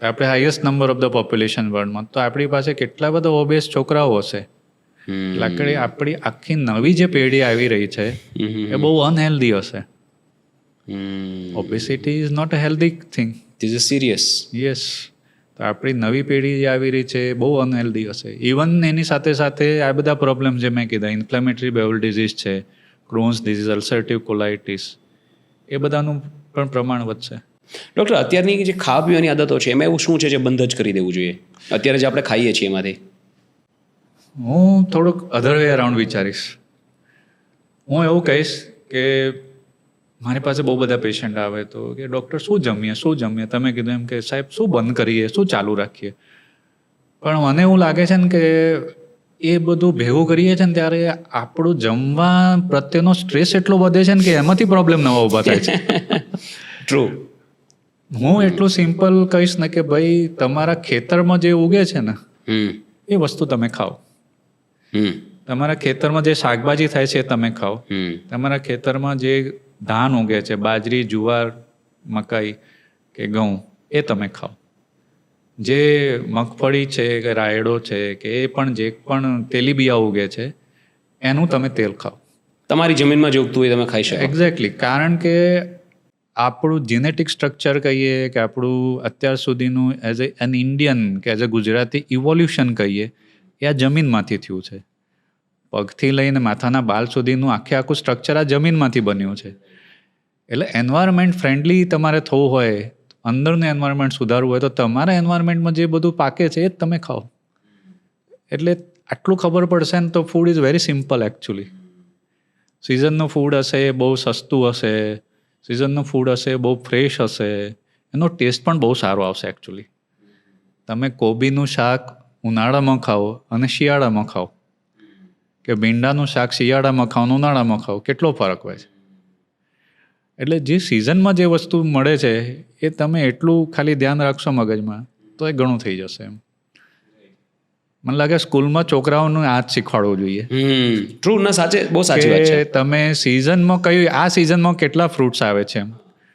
આપણે highest number of the population વર્લ્ડમાં, તો આપણી પાસે કેટલા બધા ઓબેસ છોકરાઓ હશે. એટલે આપણી આખી નવી જે પેઢી આવી રહી છે એ બહુ અનહેલ્ધી હશે. Obesity is not a healthy thing. This is serious. Yes. તો આપણી નવી પેઢી જે આવી રહી છે એ બહુ અનહેલ્ધી હશે. ઇવન એની સાથે સાથે આ બધા પ્રોબ્લેમ જે મેં કીધા, ઇન્ફ્લેમેટરી બાઉલ ડિઝીઝ છે, ક્રોન્સ ડિઝીઝ, અલ્સરેટિવ કોલાઇટિસ, એ બધાનું પણ પ્રમાણ વધશે. ડૉક્ટર, અત્યારની જે ખાવા પીવાની આદતો છે એમાં એવું શું છે જે બંધ જ કરી દેવું જોઈએ અત્યારે જે આપણે ખાઈએ છીએ એમાંથી? હું થોડુંક અધર વે અરાઉન્ડ વિચારીશ. હું એવું કહીશ કે મારી પાસે બહુ બધા પેશન્ટ આવે તો કે ડૉક્ટર શું જમીએ. તમે કીધું એમ કે સાહેબ શું બંધ કરીએ, શું ચાલુ રાખીએ. પણ મને એવું લાગે છે ને કે એ બધું ભેગું કરીએ છીએ ને ત્યારે આપણું જમવા પ્રત્યેનો સ્ટ્રેસ એટલો વધે છે ને કે એમાંથી પ્રોબ્લેમ નવા ઊભા થાય છે. ટ્રુ. હું એટલું સિમ્પલ કહીશ ને કે ભાઈ તમારા ખેતરમાં જે ઉગે છે ને એ વસ્તુ તમે ખાઓ. તમારા ખેતરમાં જે શાકભાજી થાય છે એ તમે ખાઓ. તમારા ખેતરમાં જે ધાન ઉગે છે, બાજરી, જુવાર, મકાઈ કે ઘઉં, એ તમે ખાઓ. જે મગફળી છે કે રાયડો છે કે એ પણ જે પણ તેલીબિયા ઉગે છે એનું તમે તેલ ખાઓ. તમારી જમીનમાં જે ઉગતું હોય તમે ખાઈ શકો. એક્ઝેક્ટલી. કારણ કે આપણું જીનેટિક સ્ટ્રક્ચર કહીએ કે આપણું અત્યાર સુધીનું એઝ એન ઇન્ડિયન કે એઝ અ ગુજરાતી ઇવોલ્યુશન કહીએ એ આ જમીનમાંથી થયું છે. પગથી લઈને માથાના બાલ સુધીનું આખું સ્ટ્રક્ચર આ જમીનમાંથી બન્યું છે. એટલે એન્વાયરમેન્ટ ફ્રેન્ડલી તમારે થવું હોય, અંદરનું એન્વાયરમેન્ટ સુધારવું હોય તો તમારા એન્વાયરમેન્ટમાં જે બધું પાકે છે એ જ તમે ખાઓ. એટલે આટલું ખબર પડશે ને તો food is very simple actually. સિઝનનું ફૂડ હશે એ બહુ સસ્તું હશે, સિઝનનું ફૂડ હશે બહુ ફ્રેશ હશે, એનો ટેસ્ટ પણ બહુ સારો આવશે એકચ્યુઅલી. તમે કોબીનું શાક ઉનાળામાં ખાઓ અને શિયાળામાં ખાઓ, કે ભીંડાનું શાક શિયાળામાં ખાઓ અને ઉનાળામાં ખાઓ, કેટલો ફરક હોય છે. એટલે જે સિઝનમાં જે વસ્તુ મળે છે એ તમે એટલું ખાલી ધ્યાન રાખશો મગજમાં તો એ ઘણું થઈ જશે. એમ મને લાગે સ્કૂલમાં છોકરાઓને આ જ શીખવાડવું જોઈએ. ટ્રુ. ના, સાચે બહુ સાચી વાત છે. તમે સિઝનમાં કયું આ સિઝનમાં કેટલા ફ્રૂટ્સ આવે છે એમ,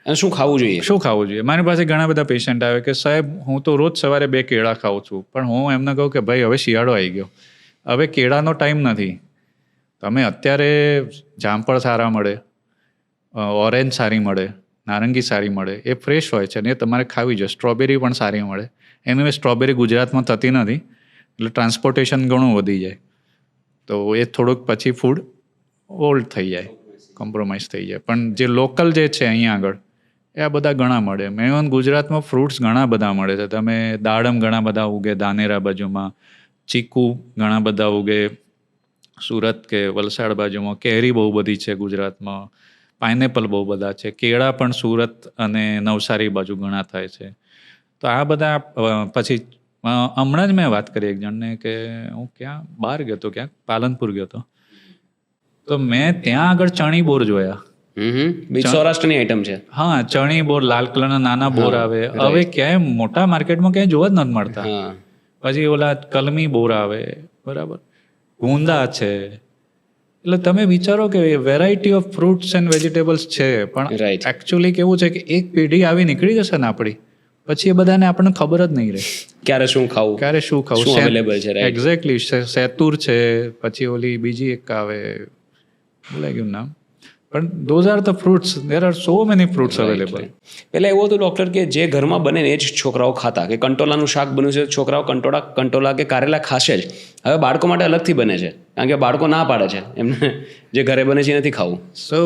અને શું ખાવું જોઈએ. મારી પાસે ઘણા બધા પેશન્ટ આવે કે સાહેબ હું તો રોજ સવારે 2 કેળા ખાઉં છું, પણ હું એમને કહું કે ભાઈ હવે શિયાળો આવી ગયો, હવે કેળાનો ટાઈમ નથી. તમે અત્યારે જામફળ સારા મળે, ઓરેન્જ સારી મળે, નારંગી સારી મળે, એ ફ્રેશ હોય છે ને એ તમારે ખાવી જોઈએ. સ્ટ્રોબેરી પણ સારી મળે. એની સ્ટ્રોબેરી ગુજરાતમાં થતી નથી એટલે ટ્રાન્સપોર્ટેશન ઘણું વધી જાય, તો એ થોડુંક પછી ફૂડ ઓલ્ડ થઈ જાય, કોમ્પ્રોમાઇઝ થઈ જાય. પણ જે લોકલ જે છે અહીંયા આગળ એ આ બધા ઘણા મળે. મેન ગુજરાતમાં ફ્રૂટ્સ ઘણા બધા મળે છે. તમે દાડમ ઘણા બધા ઉગે ધાનેરા બાજુમાં, ચીકુ ઘણા બધા ઉગે સુરત કે વલસાડ બાજુમાં, કેરી બહુ બધી છે ગુજરાતમાં, પાઇનેપલ બહુ બધા છે, કેળા પણ સુરત અને નવસારી બાજુ ઘણા થાય છે. તો આ બધા પછી હમણાં જ મેં વાત કરી એક જણને કે હું ક્યાં બહાર ગયો હતો, ક્યાંક પાલનપુર ગયો હતો, તો મેં ત્યાં આગળ ચણી બોર જોયા. સૌરાષ્ટ્રની આઈટમ છે. હા, ચણી બોર, લાલ કલરના નાના બોર આવે. હવે ક્યાંય મોટા માર્કેટમાં ક્યાંય જોવા જ નથી મળતા. પછી ઓલા કલમી બોર આવે, બરાબર, ગુંદા છે. એટલે તમે વિચારો કે variety of fruits and vegetables છે, પણ એકચ્યુઅલી કેવું છે કે એક પેઢી આવી નીકળી જશે ને આપણી, પછી એ બધાને આપણને ખબર જ નહીં રહે ક્યારે શું ખાવું અવેલેબલ છે. એક્ઝેક્ટલી. સેતુર છે, પછી ઓલી બીજી એક આવે, ભૂલાઈ ગયું નામ, પણ those are the fruits. There are so many fruits available. પહેલાં એવું હતું ડૉક્ટર કે જે ઘરમાં બને ને એ જ છોકરાઓ ખાતા, કે કંટોલાનું શાક બન્યું છે છોકરાઓ કંટોલા કે કારેલા ખાશે જ. હવે બાળકો માટે અલગથી બને છે, કારણ કે બાળકો ના પાડે છે એમને જે ઘરે બને છે નથી ખાવું. સો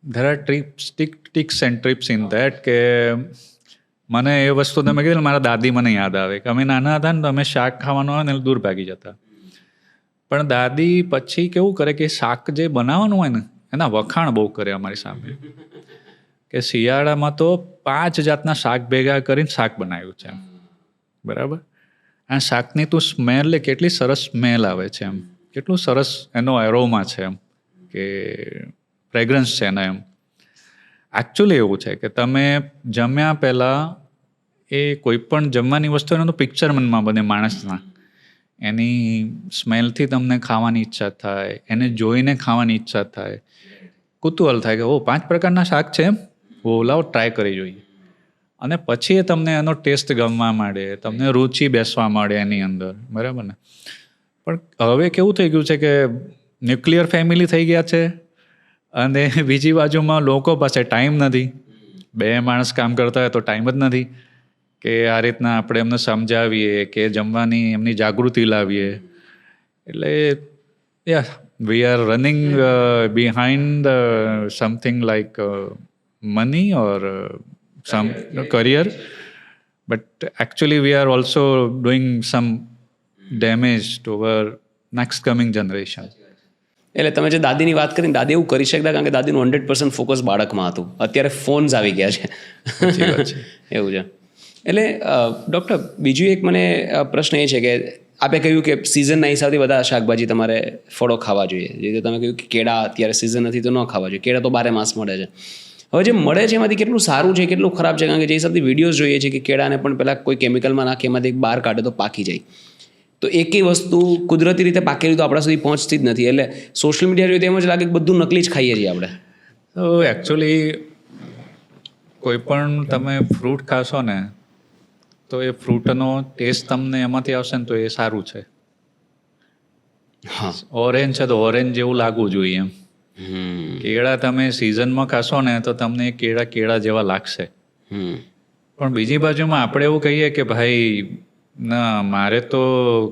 there are tips and trips in that કે મને એ વસ્તુ તમે કીધું મારા દાદી મને યાદ આવે કે અમે નાના હતા ને તો અમે શાક ખાવાનું આવે ને એટલે દૂર ભાગી જતા. પણ દાદી પછી કેવું કરે કે શાક જે બનાવવાનું હોય ને એના વખાણ બહુ કરે અમારી સામે કે શિયાળામાં તો 5 જાતના શાક ભેગા કરીને શાક બનાવ્યું છે એમ. બરાબર. આ શાકની તું સ્મેલ લે, કેટલી સરસ સ્મેલ આવે છે એમ, કેટલું સરસ એનો એરોમા છે એમ, કે ફ્રેગ્રન્સ છે એના એમ. એકચ્યુઅલી એવું છે કે તમે જમ્યા પહેલાં એ કોઈ પણ જમવાની વસ્તુ એનું પિક્ચર મનમાં બને માણસના. એની સ્મેલથી તમને ખાવાની ઈચ્છા થાય, એને જોઈને ખાવાની ઈચ્છા થાય, કુતૂહલ થાય કે 5 પ્રકારના શાક છે એમ, લાવો ટ્રાય કરી જોઈએ. અને પછી એ તમને એનો ટેસ્ટ ગમવા માંડે, તમને રુચિ બેસવા માંડે એની અંદર. બરાબર ને. પણ હવે કેવું થઈ ગયું છે કે ન્યુક્લિયર ફેમિલી થઈ ગયા છે અને બીજી બાજુમાં લોકો પાસે ટાઈમ નથી. 2 માણસ કામ કરતા હોય તો ટાઈમ જ નથી કે આ રીતના આપણે એમને સમજાવીએ કે જમવાની એમની જાગૃતિ લાવીએ. એટલે we are running behind something like money or some career, but actually we are also doing some damage to our next coming generation. એટલે તમે જે દાદીની વાત કરીને, દાદી એવું કરી શકતા કારણ કે દાદીનું 100% ફોકસ બાળકમાં હતું. અત્યારે ફોન્સ આવી ગયા છે. એવું છે. એટલે ડૉક્ટર, બીજું એક મને પ્રશ્ન એ છે કે આપે કહ્યું કે સિઝનના હિસાબથી બધા શાકભાજી તમારે ફળો ખાવા જોઈએ. જે રીતે તમે કહ્યું કે કેળા અત્યારે સિઝન નથી તો ન ખાવા જોઈએ, કેળા તો 12 માસ મળે છે. હવે જે મળે છે એમાંથી કેટલું સારું છે, કેટલું ખરાબ છે? કારણ કે જે હિસાબથી વિડીયોઝ જોઈએ છે કે કેળાને પણ પહેલાં કોઈ કેમિકલમાં નાખી એમાંથી બહાર કાઢે તો પાકી જાય. તો એકેય વસ્તુ કુદરતી રીતે પાકેલી તો આપણા સુધી પહોંચતી જ નથી. એટલે સોશિયલ મીડિયા જોઈએ તો એમ જ લાગે કે બધું નકલી જ ખાઈએ છીએ આપણે. તો એકચ્યુઅલી કોઈ પણ તમે ફ્રૂટ ખાશો ને તો એ ફ્રૂટનો ટેસ્ટ તમને એમાંથી આવશે ને તો એ સારું છે. હા, ઓરેન્જ છે તો ઓરેન્જ જેવું લાગવું જોઈએ એમ. કેળા તમે સિઝનમાં ખાશો ને તો તમને કેળા જેવા લાગશે. પણ બીજી બાજુમાં આપણે એવું કહીએ કે ભાઈ ના, મારે તો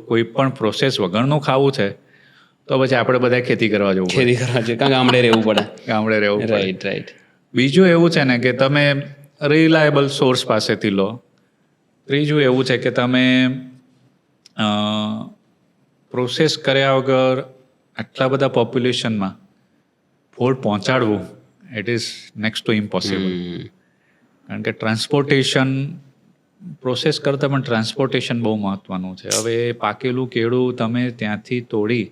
કોઈ પણ પ્રોસેસ વગરનું ખાવું છે તો પછી આપણે બધા ખેતી કરવા જવું પડે. ખેતી કરવા જોઈએ, કારણ કે ગામડે રહેવું પડે. ગામડે રહેવું પડે. રાઈટ. બીજું એવું છે ને કે તમે રિલાયબલ સોર્સ પાસેથી લો. ત્રીજું એવું છે કે તમે પ્રોસેસ કર્યા વગર આટલા બધા પોપ્યુલેશનમાં ફૂડ પહોંચાડવું, it is next to impossible. કારણ કે ટ્રાન્સપોર્ટેશન, પ્રોસેસ કરતાં પણ ટ્રાન્સપોર્ટેશન બહુ મહત્ત્વનું છે. હવે પાકેલું કેળું તમે ત્યાંથી તોડી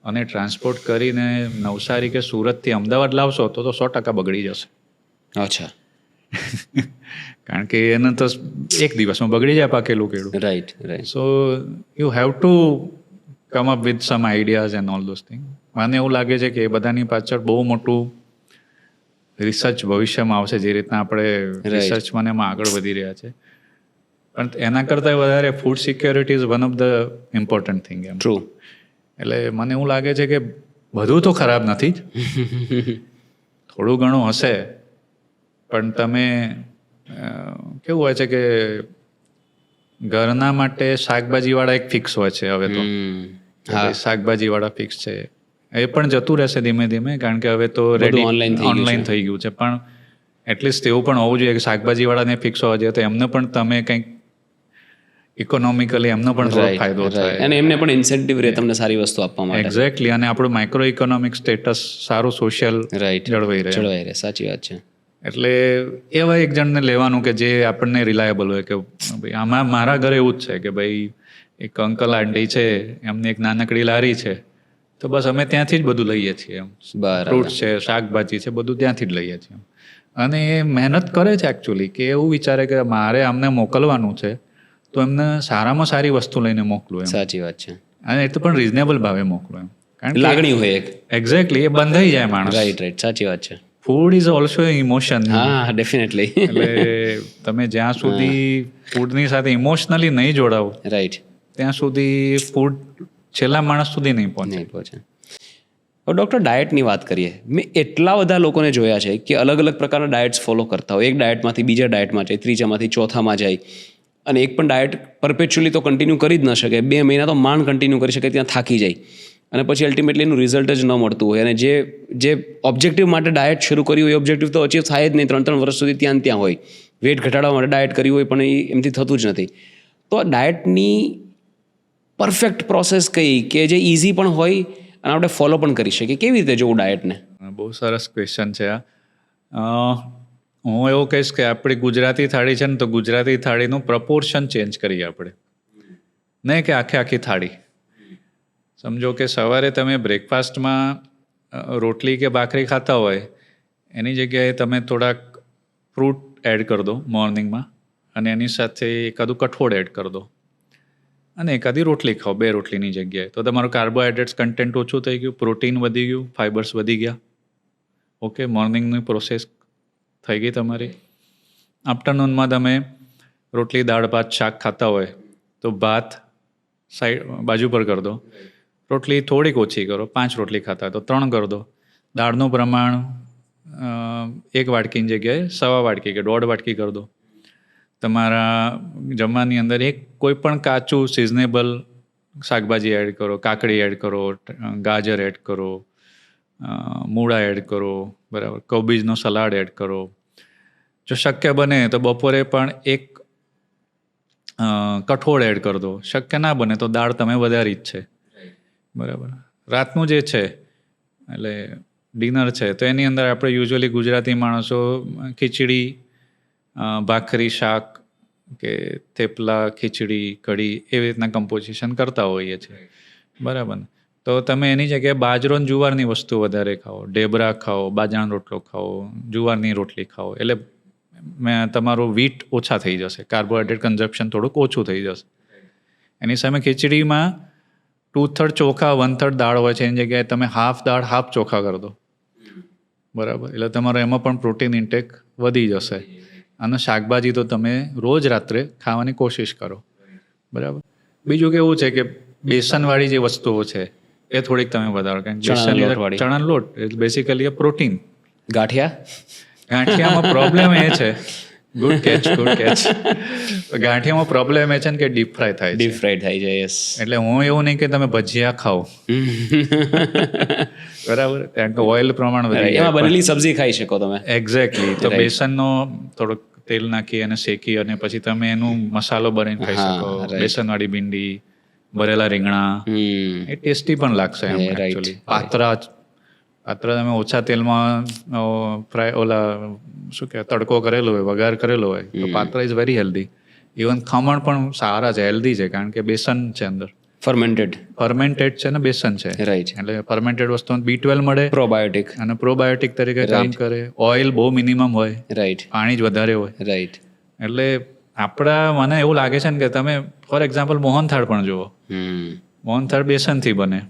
અને ટ્રાન્સપોર્ટ કરીને નવસારી કે સુરતથી અમદાવાદ લાવશો તો 100% બગડી જશે. અચ્છા. કારણ કે એને તો 1 દિવસમાં બગડી જાય પાકેલું કેળું. Right. So you have to come up with some ideas and all those thing. મને એવું લાગે છે કે એ બધાની પાછળ બહુ મોટું રિસર્ચ ભવિષ્યમાં આવશે, જે રીતના આપણે રિસર્ચમાં એમાં આગળ વધી રહ્યા છે. પણ એના કરતાં વધારે food security is one of the important thing એમ. ટ્રુ. એટલે મને એવું લાગે છે કે બધું તો ખરાબ નથી જ, થોડું ઘણું હશે. પણ તમે કેવું હોય છે કે ઘરના માટે શાકભાજીવાળા એક ફિક્સ હોય છે હવે તો. શાકભાજીવાળા ફિક્સ છે, એ પણ જતું રહેશે ધીમે ધીમે, કારણ કે હવે તો રેડી ઓનલાઈન થઈ ગયું છે. પણ એટલીસ્ટ એવું પણ હોવું જોઈએ કે શાકભાજીવાળાને ફિક્સ હોવા જોઈએ તો એમને પણ તમે કંઈક ઇકોનોમિકલી એમનો પણ થોડો ફાયદો થાય અને એમને પણ ઇન્સેન્ટિવ રહે તમને સારી વસ્તુ આપવા માટે. એક્ઝેક્ટલી. અને આપણું માઇક્રો ઇકોનોમિક સ્ટેટસ સારું, સોશિયલ જળવાઈ રહે. સાચી વાત છે. એટલે એવા એક જણને લેવાનું કે જે આપણને રિલાયબલ હોય કે ભાઈ આમાં મારા ઘરે એવું જ છે કે ભાઈ એક અંકલ આંટી છે, એમની એક નાનકડી લારી છે, તો બસ અમે ત્યાંથી જ બધું લઈએ છીએ એમ. ફ્રૂટ છે, શાકભાજી છે, બધું ત્યાંથી જ લઈએ છીએ. અને એ મહેનત કરે છે એકચ્યુઅલી, કે એવું વિચારે કે મારે આમને મોકલવાનું છે તો એમને સારામાં સારી વસ્તુ લઈને મોકલું એમ. સાચી વાત છે. અને એ તો પણ રિઝનેબલ ભાવે મોકલું એમ, કારણ કે લાગણી હોય એક. એક્ઝેક્ટલી. એ બંધાઈ જાય માણસ. રાઈટ. સાચી વાત છે. Food is also emotion. હા, ડેફિનેટલી. એટલે તમે જ્યાં સુધી ફૂડની સાથે ઇમોશનલી નહીં જોડાવો, રાઈટ, ત્યાં સુધી ફૂડ છેલ્લા માણસ સુધી નહીં પહોંચે. હવે ડૉક્ટર, ડાયટની વાત કરીએ. મેં એટલા બધા લોકોને જોયા છે કે અલગ અલગ પ્રકારના ડાયટ્સ ફોલો કરતા હોય. એક ડાયટમાંથી બીજા ડાયટમાં જાય, ત્રીજામાંથી ચોથામાં જાય, અને એક પણ ડાયટ પરપેચ્યુઅલી તો કન્ટિન્યુ કરી જ ન શકે. 2 મહિના તો માંડ કન્ટિન્યુ કરી શકે, ત્યાં થાકી જાય. અને પછી અલ્ટિમેટલી એનું રિઝલ્ટ જ ન મળતું હોય અને જે ઓબ્જેક્ટિવ માટે ડાયટ શરૂ કર્યું હોય એ ઓબ્જેક્ટિવ તો અચીવ થાય જ નહીં, 3 વર્ષ સુધી ત્યાં ત્યાં હોય. વેટ ઘટાડવા માટે ડાયટ કર્યું હોય પણ એ એમથી થતું જ નથી. તો આ ડાયટની પરફેક્ટ પ્રોસેસ કઈ કે જે ઇઝી પણ હોય અને આપણે ફોલો પણ કરી શકીએ, કેવી રીતે જોવું ડાયટને? બહુ સરસ ક્વેશ્ચન છે આ. હું એવું કહીશ કે આપણી ગુજરાતી થાળી છે ને, તો ગુજરાતી થાળીનું પ્રપોર્શન ચેન્જ કરીએ આપણે, નહીં કે આખી થાળી. સમજો કે સવારે તમે બ્રેકફાસ્ટમાં રોટલી કે ભાખરી ખાતા હોય એની જગ્યાએ તમે થોડાક ફ્રૂટ એડ કરી દો મોર્નિંગમાં, અને એની સાથે એકાદું કઠોળ એડ કરી દો, અને એકાદી રોટલી ખાઓ 2 રોટલીની જગ્યાએ. તો તમારું કાર્બોહાઈડ્રેટ્સ કન્ટેન્ટ ઓછું થઈ ગયું, પ્રોટીન વધી ગયું, ફાઇબર્સ વધી ગયા. ઓકે, મોર્નિંગની પ્રોસેસ થઈ ગઈ તમારી. આફ્ટરનૂનમાં તમે રોટલી, દાળ, ભાત, શાક ખાતા હોય તો ભાત સાઈડ બાજુ પર કરી દો, રોટલી થોડીક ઓછી કરો. 5 રોટલી ખાતા હોય તો 3 કરી દો. દાળનું પ્રમાણ 1 વાટકીની જગ્યાએ 1.25 વાટકી કે 1.5 વાટકી કરી દો. તમારા જમવાની અંદર કોઈ પણ કાચું સિઝનેબલ શાકભાજી એડ કરો, કાકડી એડ કરો, ગાજર એડ કરો, મૂળા એડ કરો, બરાબર, કોબીજનો સલાડ એડ કરો. જો શક્ય બને તો બપોરે પણ 1 કઠોળ એડ કરી દો. શક્ય ના બને તો દાળ તમે વધારી જ છે, બરાબર. રાતનું જે છે એટલે ડિનર છે તો એની અંદર આપણે યુઝ્યુઅલી ગુજરાતી માણસો ખીચડી, ભાખરી, શાક કે થેપલા, ખીચડી, કઢી એવી રીતના કમ્પોઝિશન કરતા હોઈએ છીએ, બરાબર. તો તમે એની જગ્યાએ બાજરો અને જુવારની વસ્તુ વધારે ખાઓ, ઢેબરા ખાઓ, બાજરાનો રોટલો ખાઓ, જુવારની રોટલી ખાઓ, એટલે તમારું વીટ ઓછા થઈ જશે, કાર્બોહાઈડ્રેટ કન્ઝપ્શન થોડુંક ઓછું થઈ જશે. એની સામે ખીચડીમાં 2/3 ચોખા 1/3 દાળ હોય છે, એની જગ્યાએ તમે હાફ દાળ હાફ ચોખા કરી દો, બરાબર. એટલે તમારો એમાં પણ પ્રોટીન ઇન્ટેક વધી જશે. અને શાકભાજી તો તમે રોજ રાત્રે ખાવાની કોશિશ કરો, બરાબર. બીજું કેવું છે કે બેસનવાળી જે વસ્તુઓ છે એ થોડીક તમે વધારો, કારણ કે ચણાનો લોટ બેસિકલી એ પ્રોટીન. ગાંઠિયામાં પ્રોબ્લેમ એ છે, ગુડ કેચ. ગાંઠિયામાં પ્રોબ્લેમ એ છે ને કે ડીપ ફ્રાય થાય છે. યસ. એટલે હું એવું નહીં કે તમે ભજીયા ખાઓ, બરાબર, કારણ કે ઓઇલ પ્રમાણ વધી જાય. એમાં બનેલી સબ્જી ખાઈ શકો તમે. એક્ઝેક્ટલી. તો બેસનનો થોડોક તેલ નાખી અને શેકી અને પછી તમે એનું મસાલો બનાવીને ખાઈ શકો. બેસનવાળી ભીંડી, ભરેલા રીંગણા, એ ટેસ્ટી પણ લાગશે એમ. એકચ્યુઅલી પાત્રા તમે ઓછા તેલમાં ફ્રાય શું કહેવાય તડકો કરેલો હોય, વઘાર કરેલો હોય તો patra is very healthy. Even khaman પણ સારા છે, હેલ્ધી છે, કારણ કે બેસન છે અંદર, ફર્મેન્ટેડ છે ને બેસન છે. રાઈટ. એટલે ફર્મેન્ટેડ વસ્તુ B12 મળે, પ્રોબાયોટિક, અને પ્રોબાયોટિક તરીકે કામ કરે. ઓઇલ બહુ મિનિમમ હોય, રાઈટ, પાણી જ વધારે હોય, રાઈટ. એટલે મને એવું લાગે છે ને કે તમે ફોર એક્ઝામ્પલ મોહનથાળ પણ જુઓ, મોહનથાળ બેસનથી બને,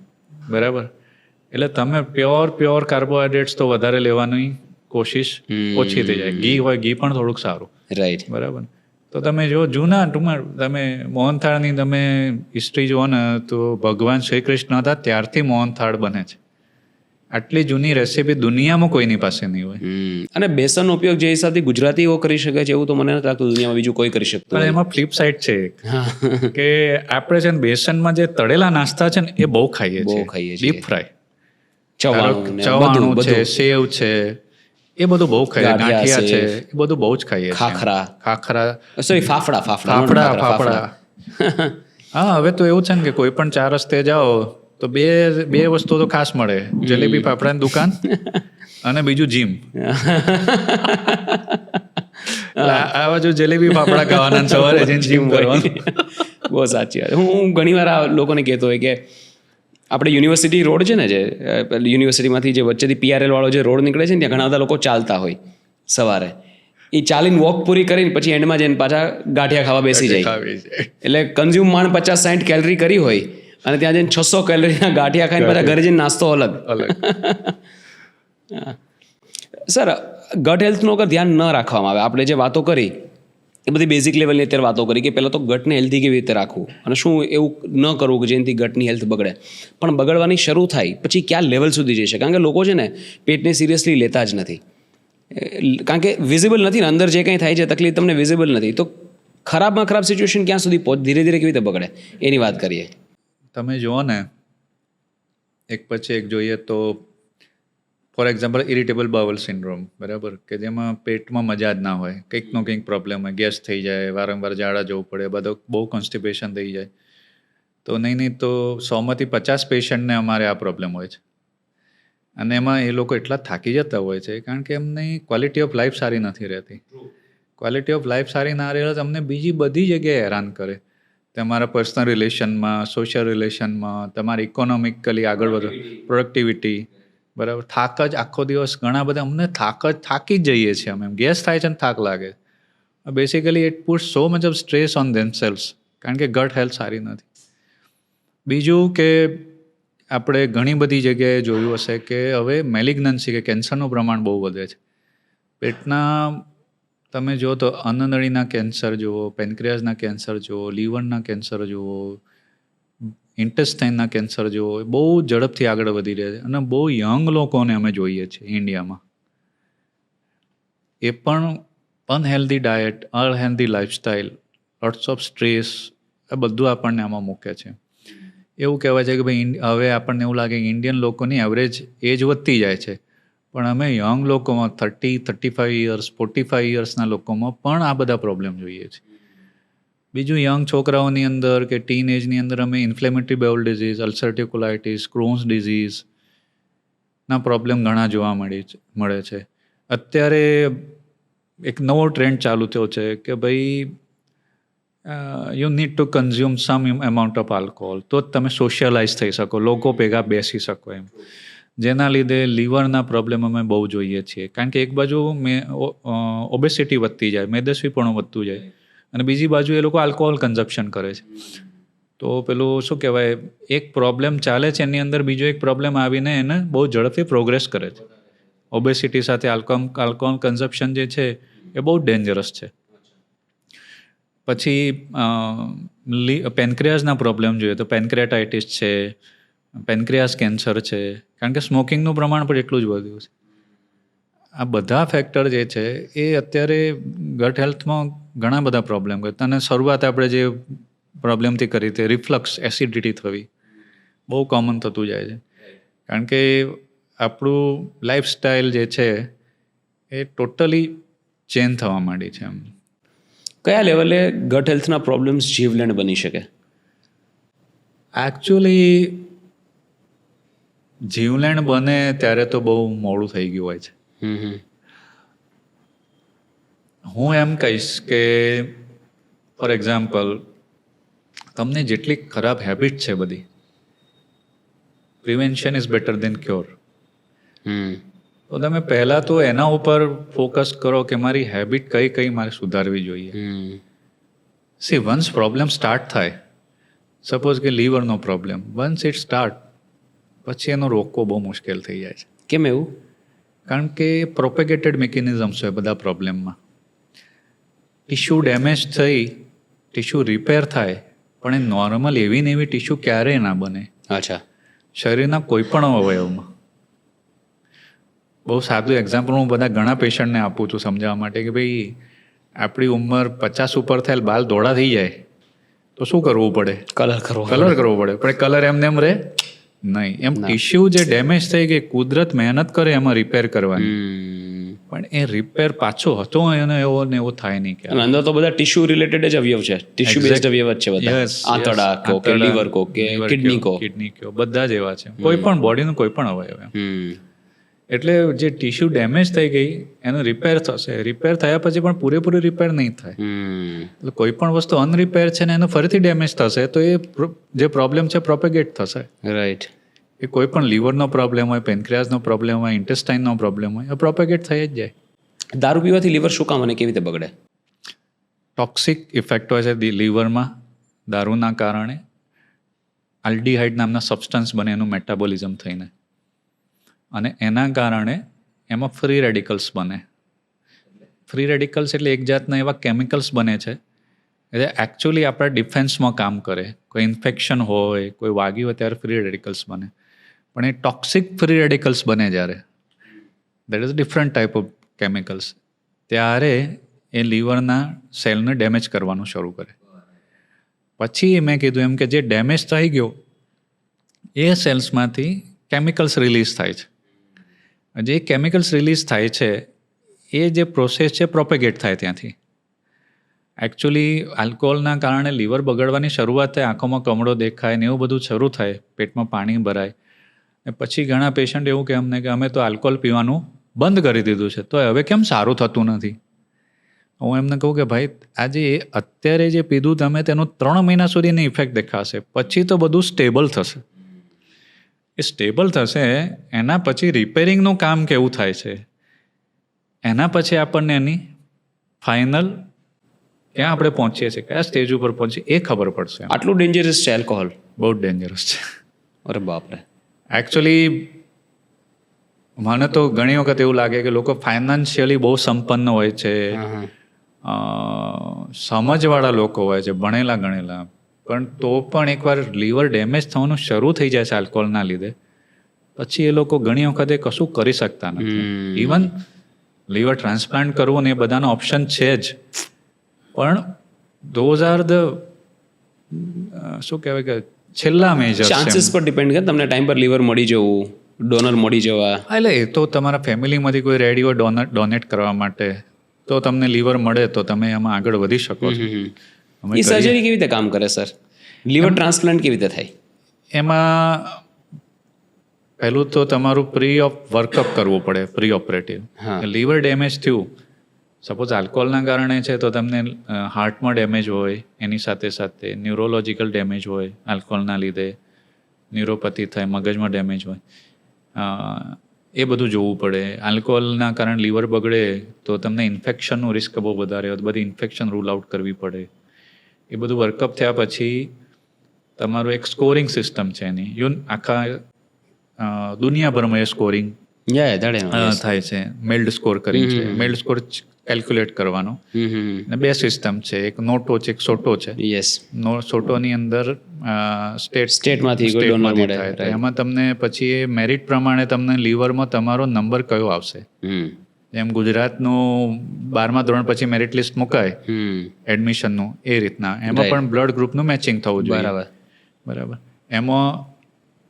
બરાબર. એટલે તમે પ્યોર કાર્બોહાઈડ્રેટ્સ તો વધારે લેવાની કોશિશ ઓછી થઈ જાય. ઘી હોય, ઘી પણ થોડુંક સારું, રાઈટ, બરાબર. તો તમે જો તમે મોહનથાળની તમે હિસ્ટ્રી જુઓ ને તો ભગવાન શ્રી કૃષ્ણ હતા ત્યારથી મોહનથાળ બને છે. આટલી જૂની રેસીપી દુનિયામાં કોઈની પાસે નહીં હોય. અને બેસનનો ઉપયોગ જે હિસાબથી ગુજરાતીઓ કરી શકે છે એવું તો મને નથી લાગતું દુનિયામાં બીજું કોઈ કરી શકતું. પણ એમાં ફ્લિપ સાઈડ છે કે આપણે છે ને બેસનમાં જે તળેલા નાસ્તા છે ને એ બહુ ખાઈએ છીએ. ડીપ ફ્રાય, ચવાણું છે, સેવ છે, એ બધું બહુ ખાઈએ. ગાંઠિયા છે, એ બધું બહુ જ ખાઈએ. ફાફડા. હા, હવે તો એવું છે ને કે કોઈ પણ 4 રસ્તે જાઓ તો બે વસ્તુ તો ખાસ મળે, જલેબી ફાફડાની દુકાન અને બીજું જીમ. આ બાજુ જલેબી ફાફડા ખાવાના, સવારે જઈને જીમ કરવાનું. બહુ સાચી વાત. હું ઘણીવાર આ લોકોને કહેતો હોય કે આપણે યુનિવર્સિટી રોડ છે ને, જે યુનિવર્સિટીમાંથી જે વચ્ચેથી PRL વાળો જે રોડ નીકળે છે ને, ત્યાં ઘણા બધા લોકો ચાલતા હોય સવારે. એ ચાલીને વોક પૂરી કરીને પછી એન્ડમાં જઈને પાછા ગાંઠિયા ખાવા બેસી જાય. એટલે કન્ઝ્યુમ 50-60 કેલરી કરી હોય અને ત્યાં જઈને 600 કેલરીના ગાંઠિયા ખાઈને પાછા ઘરે જઈને નાસ્તો અલગ. સર, ગટ હેલ્થનું અગર ધ્યાન ન રાખવામાં આવે, આપણે જે વાતો કરી એ બધી બેઝિક લેવલની અત્યારે વાતો કરી કે પહેલાં તો ગટને હેલ્ધી કેવી રીતે રાખવું અને શું એવું ન કરવું કે જેનાથી ગટની હેલ્થ બગડે. પણ બગડવાની શરૂ થાય પછી ક્યાં લેવલ સુધી જઈ શકે? કારણ કે લોકો છે ને પેટને સિરિયસલી લેતા જ નથી, કારણ કે વિઝિબલ નથી ને, અંદર જે કંઈ થાય છે તકલીફ તમને વિઝિબલ નથી. તો ખરાબમાં ખરાબ સિચ્યુએશન ક્યાં સુધી ધીરે ધીરે કેવી રીતે બગડે એની વાત કરીએ. તમે જુઓ ને એક પછી એક જોઈએ તો for example irritable bowl syndrome, બરાબર, કે જેમાં પેટમાં મજા જ ના હોય, કંઈકનો કંઈક પ્રોબ્લેમ હોય, ગેસ થઈ જાય, વારંવાર ઝાડા જવું પડે, બધો બહુ કોન્સ્ટિપેશન થઈ જાય. તો નહીં તો 100માંથી 50 પેશન્ટને અમારે આ પ્રોબ્લેમ હોય છે. અને એમાં એ લોકો એટલા થાકી જતા હોય છે કારણ કે એમની ક્વોલિટી ઓફ લાઈફ સારી નથી રહેતી. ક્વોલિટી ઓફ લાઈફ સારી ના રહે અમને બીજી બધી જગ્યાએ હેરાન કરે. તમારા પર્સનલ રિલેશનમાં, સોશિયલ રિલેશનમાં, તમારી ઇકોનોમિકલી આગળ વધો, પ્રોડક્ટિવિટી, બરાબર. થાક જ આખો દિવસ ઘણા બધા અમને થાકી જ જઈએ છીએ અમે, ગેસ થાય છે ને થાક લાગે. Basically it puts so much of stress on themselves કારણ કે ગટ હેલ્થ સારી નથી. બીજું કે આપણે ઘણી બધી જગ્યાએ જોયું હશે કે હવે મેલિગ્નન્સી કે કેન્સરનું પ્રમાણ બહુ વધે છે. પેટના તમે જુઓ તો અન્નનળીના કેન્સર જુઓ, પેન્ક્રિયાસના કેન્સર જુઓ, લીવરના કેન્સર જુઓ, ઇન્ટેસ્ટાઇનના કેન્સર જુઓ, બહુ ઝડપથી આગળ વધી રહ્યા છે અને બહુ યંગ લોકોને અમે જોઈએ છીએ ઇન્ડિયામાં. એ પણ unhealthy diet, unhealthy lifestyle, lots of stress, આ બધું આપણને આમાં મૂકે છે. એવું કહેવાય છે કે ભાઈ હવે આપણને એવું લાગે કે ઇન્ડિયન લોકોની એવરેજ એજ વધતી જાય છે, પણ અમે યંગ લોકોમાં 30-35 યર્સ, 45 યર્સના લોકોમાં પણ આ બધા પ્રોબ્લેમ જોઈએ છે. બીજું યંગ છોકરાઓની અંદર કે ટીન એજની અંદર અમે inflammatory bowel disease, ulcerative colitis, Crohn's ડિઝીઝના પ્રોબ્લેમ ઘણા જોવા મળે છે. અત્યારે એક નવો ટ્રેન્ડ ચાલુ થયો છે કે ભાઈ you need to consume some amount of alcohol તો જ તમે સોશિયલાઇઝ થઈ શકો, લોકો ભેગા બેસી શકો એમ. જેના લીધે લીવરના પ્રોબ્લેમ અમે બહુ જોઈએ છીએ કારણ કે એક બાજુ ઓબેસિટી વધતી જાય, મેદસ્વીપણું વધતું જાય અને બીજી બાજુ એ લોકો આલ્કોહોલ કન્ઝપ્શન કરે છે. તો પેલું શું કહેવાય, એક પ્રોબ્લેમ ચાલે છે એની અંદર બીજો એક પ્રોબ્લેમ આવીને એને બહુ ઝડપથી પ્રોગ્રેસ કરે છે. ઓબેસિટી સાથે આલ્કોહોલ કન્ઝપ્શન જે છે એ બહુ ડેન્જરસ છે. પછી પેન્ક્રિયાસના પ્રોબ્લેમ જોઈએ તો પેન્ક્રિયાટાઇટિસ છે, પેન્ક્રિયાસ કેન્સર છે, કારણ કે સ્મોકિંગનું પ્રમાણ પણ એટલું જ વધ્યું છે. આ બધા ફેક્ટર જે છે એ અત્યારે ગટ હેલ્થમાં ઘણા બધા પ્રોબ્લેમ કરે. અને શરૂઆત આપણે જે પ્રોબ્લેમથી કરી તે રિફ્લક્સ, એસિડિટી થવી બહુ કોમન થતું જાય છે કારણ કે આપણું લાઈફસ્ટાઈલ જે છે એ ટોટલી ચેન્જ થવા માંડી છે. કયા લેવલે ગટ હેલ્થના પ્રોબ્લેમ્સ જીવલેણ બની શકે? એકચ્યુઅલી જીવલેણ બને ત્યારે તો બહુ મોડું થઈ ગયું હોય છે. હું એમ કહીશ કે ફોર એક્ઝામ્પલ તમને જેટલી ખરાબ હેબિટ છે બધી, prevention is better than cure. તો તમે પહેલાં તો એના ઉપર ફોકસ કરો કે મારી હેબિટ કઈ મારે સુધારવી જોઈએ. સી વન્સ પ્રોબ્લેમ સ્ટાર્ટ થાય, સપોઝ કે લીવરનો પ્રોબ્લેમ, વન્સ ઇટ સ્ટાર્ટ પછી એનો રોકવો બહુ મુશ્કેલ થઈ જાય છે. કેમ એવું? કારણ કે પ્રોપેગેટેડ મિકેનિઝમ્સ હોય બધા પ્રોબ્લેમમાં. ટિશ્યુ ડેમેજ થઈ, ટિશ્યુ રિપેર થાય, પણ એ નોર્મલ એવી ને એવી ટિશ્યુ ક્યારેય ના બને. અચ્છા. શરીરના કોઈ પણ અવયવમાં. બહુ સાદું એક્ઝામ્પલ હું બધા ઘણા પેશન્ટને આપું છું સમજાવવા માટે કે ભાઈ આપણી ઉંમર 50 ઉપર થાય, બાલ ધોળા થઈ જાય તો શું કરવું પડે? કલર કરવો પડે. પણ કલર એમને એમ રહે નહીં. એમ ટિશ્યુ જે ડેમેજ થઈ ગઈ, કુદરત મહેનત કરે એમાં રિપેર કરવાની, પણ એ રિપેર પાછો હતો એને એવો ને એવો થાય નહીં. કે અંદર તો બધા ટિશ્યુ રિલેટેડ જ અવયવ છે, ટિશ્યુ બેઝડ અવયવ જ છે બધા. આંતરડા કો કે લીવર કો કે કિડની કો બધા જ એવા છે, કોઈ પણ બોડીનું કોઈ પણ અવયવ. એટલે જે ટિશ્યુ ડેમેજ થઈ ગઈ એનું રિપેર થશે. રિપેર થયા પછી પણ પૂરેપૂરી રિપેર નહીં થાય. એટલે કોઈ પણ વસ્તુ અનરિપેર છે ને એનું ફરીથી ડેમેજ થશે તો એ જે પ્રોબ્લેમ છે પ્રોપેગેટ થશે. રાઈટ. એ કોઈ પણ લીવરનો પ્રોબ્લેમ હોય, પેન્ક્રિયાસનો પ્રોબ્લેમ હોય, ઇન્ટેસ્ટાઇનનો પ્રોબ્લેમ હોય, એ પ્રોપેગેટ થઈ જ જાય. દારૂ પીવાથી લીવર શું કામ અને કેવી રીતે બગડે? ટોક્સિક ઇફેક્ટ હોય છે લીવરમાં દારૂના કારણે. આલ્ડીહાઇડ નામના સબસ્ટન્સ બને એનું મેટાબોલિઝમ થઈને, અને એના કારણે એમાં ફ્રી રેડિકલ્સ બને. ફ્રી રેડિકલ્સ એટલે એક જાતના એવા કેમિકલ્સ બને છે એટલે એકચ્યુઅલી આપણા ડિફેન્સમાં કામ કરે. કોઈ ઇન્ફેક્શન હોય, કોઈ વાગ્યું હોય ત્યારે ફ્રી રેડિકલ્સ બને. પણ એ ટોક્સિક ફ્રી રેડિકલ્સ બને જ્યારે, that is different type of chemicals, ત્યારે એ લીવરના સેલને ડેમેજ કરવાનું શરૂ કરે. પછી મેં કીધું એમ કે જે ડેમેજ થઈ ગયો એ સેલ્સમાંથી કેમિકલ્સ રિલીઝ થાય છે. જે કેમિકલ્સ રિલીઝ થાય છે એ જે પ્રોસેસ છે પ્રોપેગેટ થાય ત્યાંથી. એકચ્યુઅલી આલ્કોહોલના કારણે લીવર બગડવાની શરૂઆત થાય, આંખોમાં કમળો દેખાય ને એવું બધું શરૂ થાય, પેટમાં પાણી ભરાય. ને પછી ઘણા પેશન્ટ એવું કે અમને કે અમે તો આલ્કોહોલ પીવાનું બંધ કરી દીધું છે તો હવે કેમ સારું થતું નથી. હું એમને કહું કે ભાઈ આજે અત્યારે જે પીધું તમે તેનું 3 મહિના સુધીની ઇફેક્ટ દેખાશે, પછી તો બધું સ્ટેબલ થશે. એ સ્ટેબલ થશે એના પછી રિપેરિંગનું કામ કેવું થાય છે, એના પછી આપણને એની ફાઇનલ ક્યાં આપણે પહોંચીએ છીએ, કયા સ્ટેજ ઉપર પહોંચીએ એ ખબર પડશે. આટલું ડેન્જરસ છે આલ્કોહોલ? બહુ ડેન્જરસ છે. અરે બાપરે. એકચ્યુઅલી મને તો ઘણી વખત એવું લાગે કે લોકો ફાઇનાન્શિયલી બહુ સંપન્ન હોય છે, સમજવાળા લોકો હોય છે, ભણેલા ગણેલા, પણ તો પણ એકવાર લીવર ડેમેજ થવાનું શરૂ થઈ જાય છે આલ્કોહોલના લીધે, પછી એ લોકો ઘણી વખતે કશું કરી શકતા નથી. ઇવન લીવર ટ્રાન્સપ્લાન્ટ કરવું ને એ બધાનો ઓપ્શન છે જ, પણ ધોઝ આર ધ શું કહેવાય કે છેલ્લા મેજર ચાન્સીસ પર ડિપેન્ડ કરે તમને ટાઈમ પર લીવર મળી જવું, ડોનર મળી જવા. એટલે એ તો તમારા ફેમિલીમાંથી કોઈ રેડી હોય ડોનેટ કરવા માટે તો તમને લીવર મળે તો તમે એમાં આગળ વધી શકો છો. એ સર્જરી કેવી રીતે કામ કરે સર? લીવર ટ્રાન્સપ્લાન્ટ કેવી રીતે થાય? એમાં પહેલું તો તમારું પ્રી ઓફ વર્કઅપ કરવું પડે, પ્રી ઓપરેટિવ. લીવર ડેમેજ થયું, સપોઝ આલ્કોહોલના કારણે છે તો તમને હાર્ટમાં ડેમેજ હોય, એની સાથે સાથે ન્યુરોલોજિકલ ડેમેજ હોય, આલ્કોહોલના લીધે ન્યુરોપેથી થાય, મગજમાં ડેમેજ હોય, એ બધું જોવું પડે. આલ્કોહોલના કારણે લીવર બગડે તો તમને ઇન્ફેક્શનનું રિસ્ક બહુ વધારે હોય, બધી ઇન્ફેક્શન રૂલ આઉટ કરવી પડે. એ બધું વર્કઅપ થયા પછી તમારું એક સ્કોરિંગ સિસ્ટમ છે એની, આખા દુનિયાભરમાં એ સ્કોરિંગ થાય છે. મેલ્ડ સ્કોર કરી છે, મેલ્ડ સ્કોર કેલ્ક્યુલેટ કરવાનો. અને 2 સિસ્ટમ છે, એક નોટો છે, એક સોટો છે. સોટોની અંદર સ્ટેટમાંથી થાય, એમાં તમને પછી એ મેરિટ પ્રમાણે તમને લીવરમાં તમારો નંબર કયો આવશે. જેમ ગુજરાતનું 12મા ધોરણ પછી મેરિટ લિસ્ટ મુકાય એડમિશનનું, એ રીતના એમાં પણ બ્લડ ગ્રુપનું મેચિંગ થવું જોઈએ. બરાબર. એમાં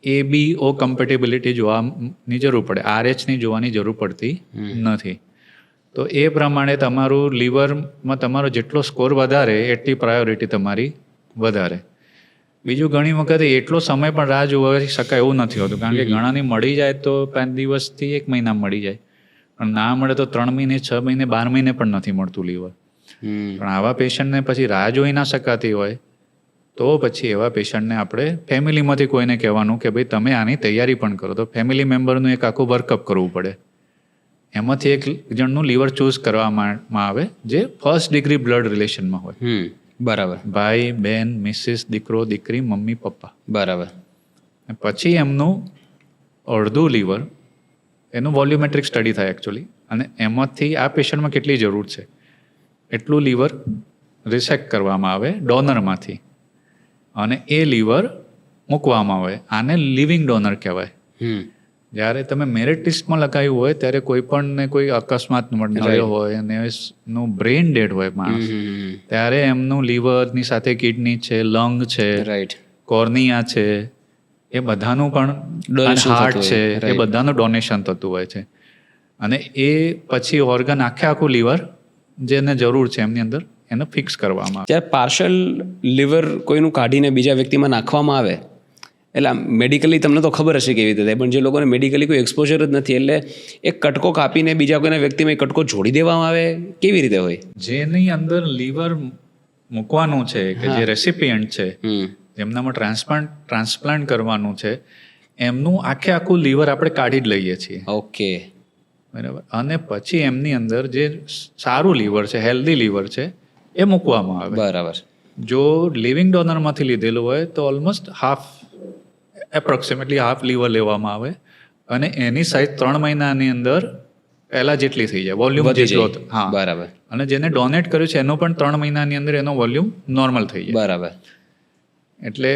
ABO કમ્પેટેબિલિટી જોવાની જરૂર પડે, RH જોવાની જરૂર પડતી નથી. તો એ પ્રમાણે તમારું લીવરમાં તમારો જેટલો સ્કોર વધારે એટલી પ્રાયોરિટી તમારી વધારે. બીજું ઘણી વખત એટલો સમય પણ રાહ જોઈ શકાય એવું નથી હોતું, કારણ કે ઘણાની મળી જાય તો 5 દિવસથી 1 મહિના મળી જાય, પણ ના મળે તો 3 મહિને, 6 મહિને, 12 મહિને પણ નથી મળતું લીવર. પણ આવા પેશન્ટને પછી રાહ જોઈ ના શકાતી હોય તો પછી એવા પેશન્ટને આપણે ફેમિલીમાંથી કોઈને કહેવાનું કે ભાઈ તમે આની તૈયારી પણ કરો. તો ફેમિલી મેમ્બરનું એક આખું વર્કઅપ કરવું પડે. એમાંથી એક જણનું લીવર ચૂઝ કરવામાં આવે જે ફર્સ્ટ ડિગ્રી બ્લડ રિલેશનમાં હોય. બરાબર. ભાઈ, બેન, મિસિસ, દીકરો, દીકરી, મમ્મી, પપ્પા. બરાબર. પછી એમનું અડધું લીવર, એનું વોલ્યુમેટ્રિક સ્ટડી થાય એકચ્યુઅલી, અને એમાંથી આ પેશન્ટમાં કેટલી જરૂર છે એટલું લીવર રિસેક્ટ કરવામાં આવે ડોનરમાંથી, અને એ લીવર મૂકવામાં આવે. આને લિવિંગ ડોનર કહેવાય. જ્યારે તમે મેરિટ લિસ્ટમાં લખાયું હોય ત્યારે કોઈ પણ કોઈ અકસ્માત મળ્યો હોય અને એનું બ્રેઇન ડેડ હોય માણસ, ત્યારે એમનું લીવરની સાથે કિડની છે, લંગ છે, કોર્નિયા છે, એ બધાનું પણ, હાર્ટ છે, એ બધાનું ડોનેશન થતું હોય છે. અને એ પછી ઓર્ગન આખું લીવર જેને જરૂર છે એમની અંદર એને ફિક્સ કરવામાં આવે. જ્યારે પાર્શલ લીવર કોઈનું કાઢીને બીજા વ્યક્તિમાં નાખવામાં આવે એટલે મેડિકલી તમને તો ખબર હશે કેવી રીતે થાય, પણ જે લોકોને મેડિકલી કોઈ એક્સપોઝર જ નથી એટલે એક કટકો કાપીને બીજા કોઈના વ્યક્તિમાં કટકો જોડી દેવામાં આવે, કેવી રીતે હોય? જેની અંદર લીવર મૂકવાનું છે કે જે રેસિપિયન્ટ છે, જેમનામાં ટ્રાન્સપ્લાન્ટ કરવાનું છે, એમનું આખું લીવર આપણે કાઢી જ લઈએ છીએ. ઓકે. બરાબર. અને પછી એમની અંદર જે સારું લીવર છે, હેલ્ધી લીવર છે, એ મૂકવામાં આવે. બરાબર. જો લિવિંગ ડોનરમાંથી લીધેલું હોય તો ઓલમોસ્ટ એપ્રોક્સિમેટલી હાફ લીવર લેવામાં આવે, અને એની સાઇઝ 3 મહિનાની અંદર પહેલા જેટલી થઈ જાય, વોલ્યુમ જેટલો. હા, બરાબર. અને જેને ડોનેટ કર્યું છે એનો પણ 3 મહિનાની અંદર એનો વોલ્યુમ નોર્મલ થઈ જાય. બરાબર. એટલે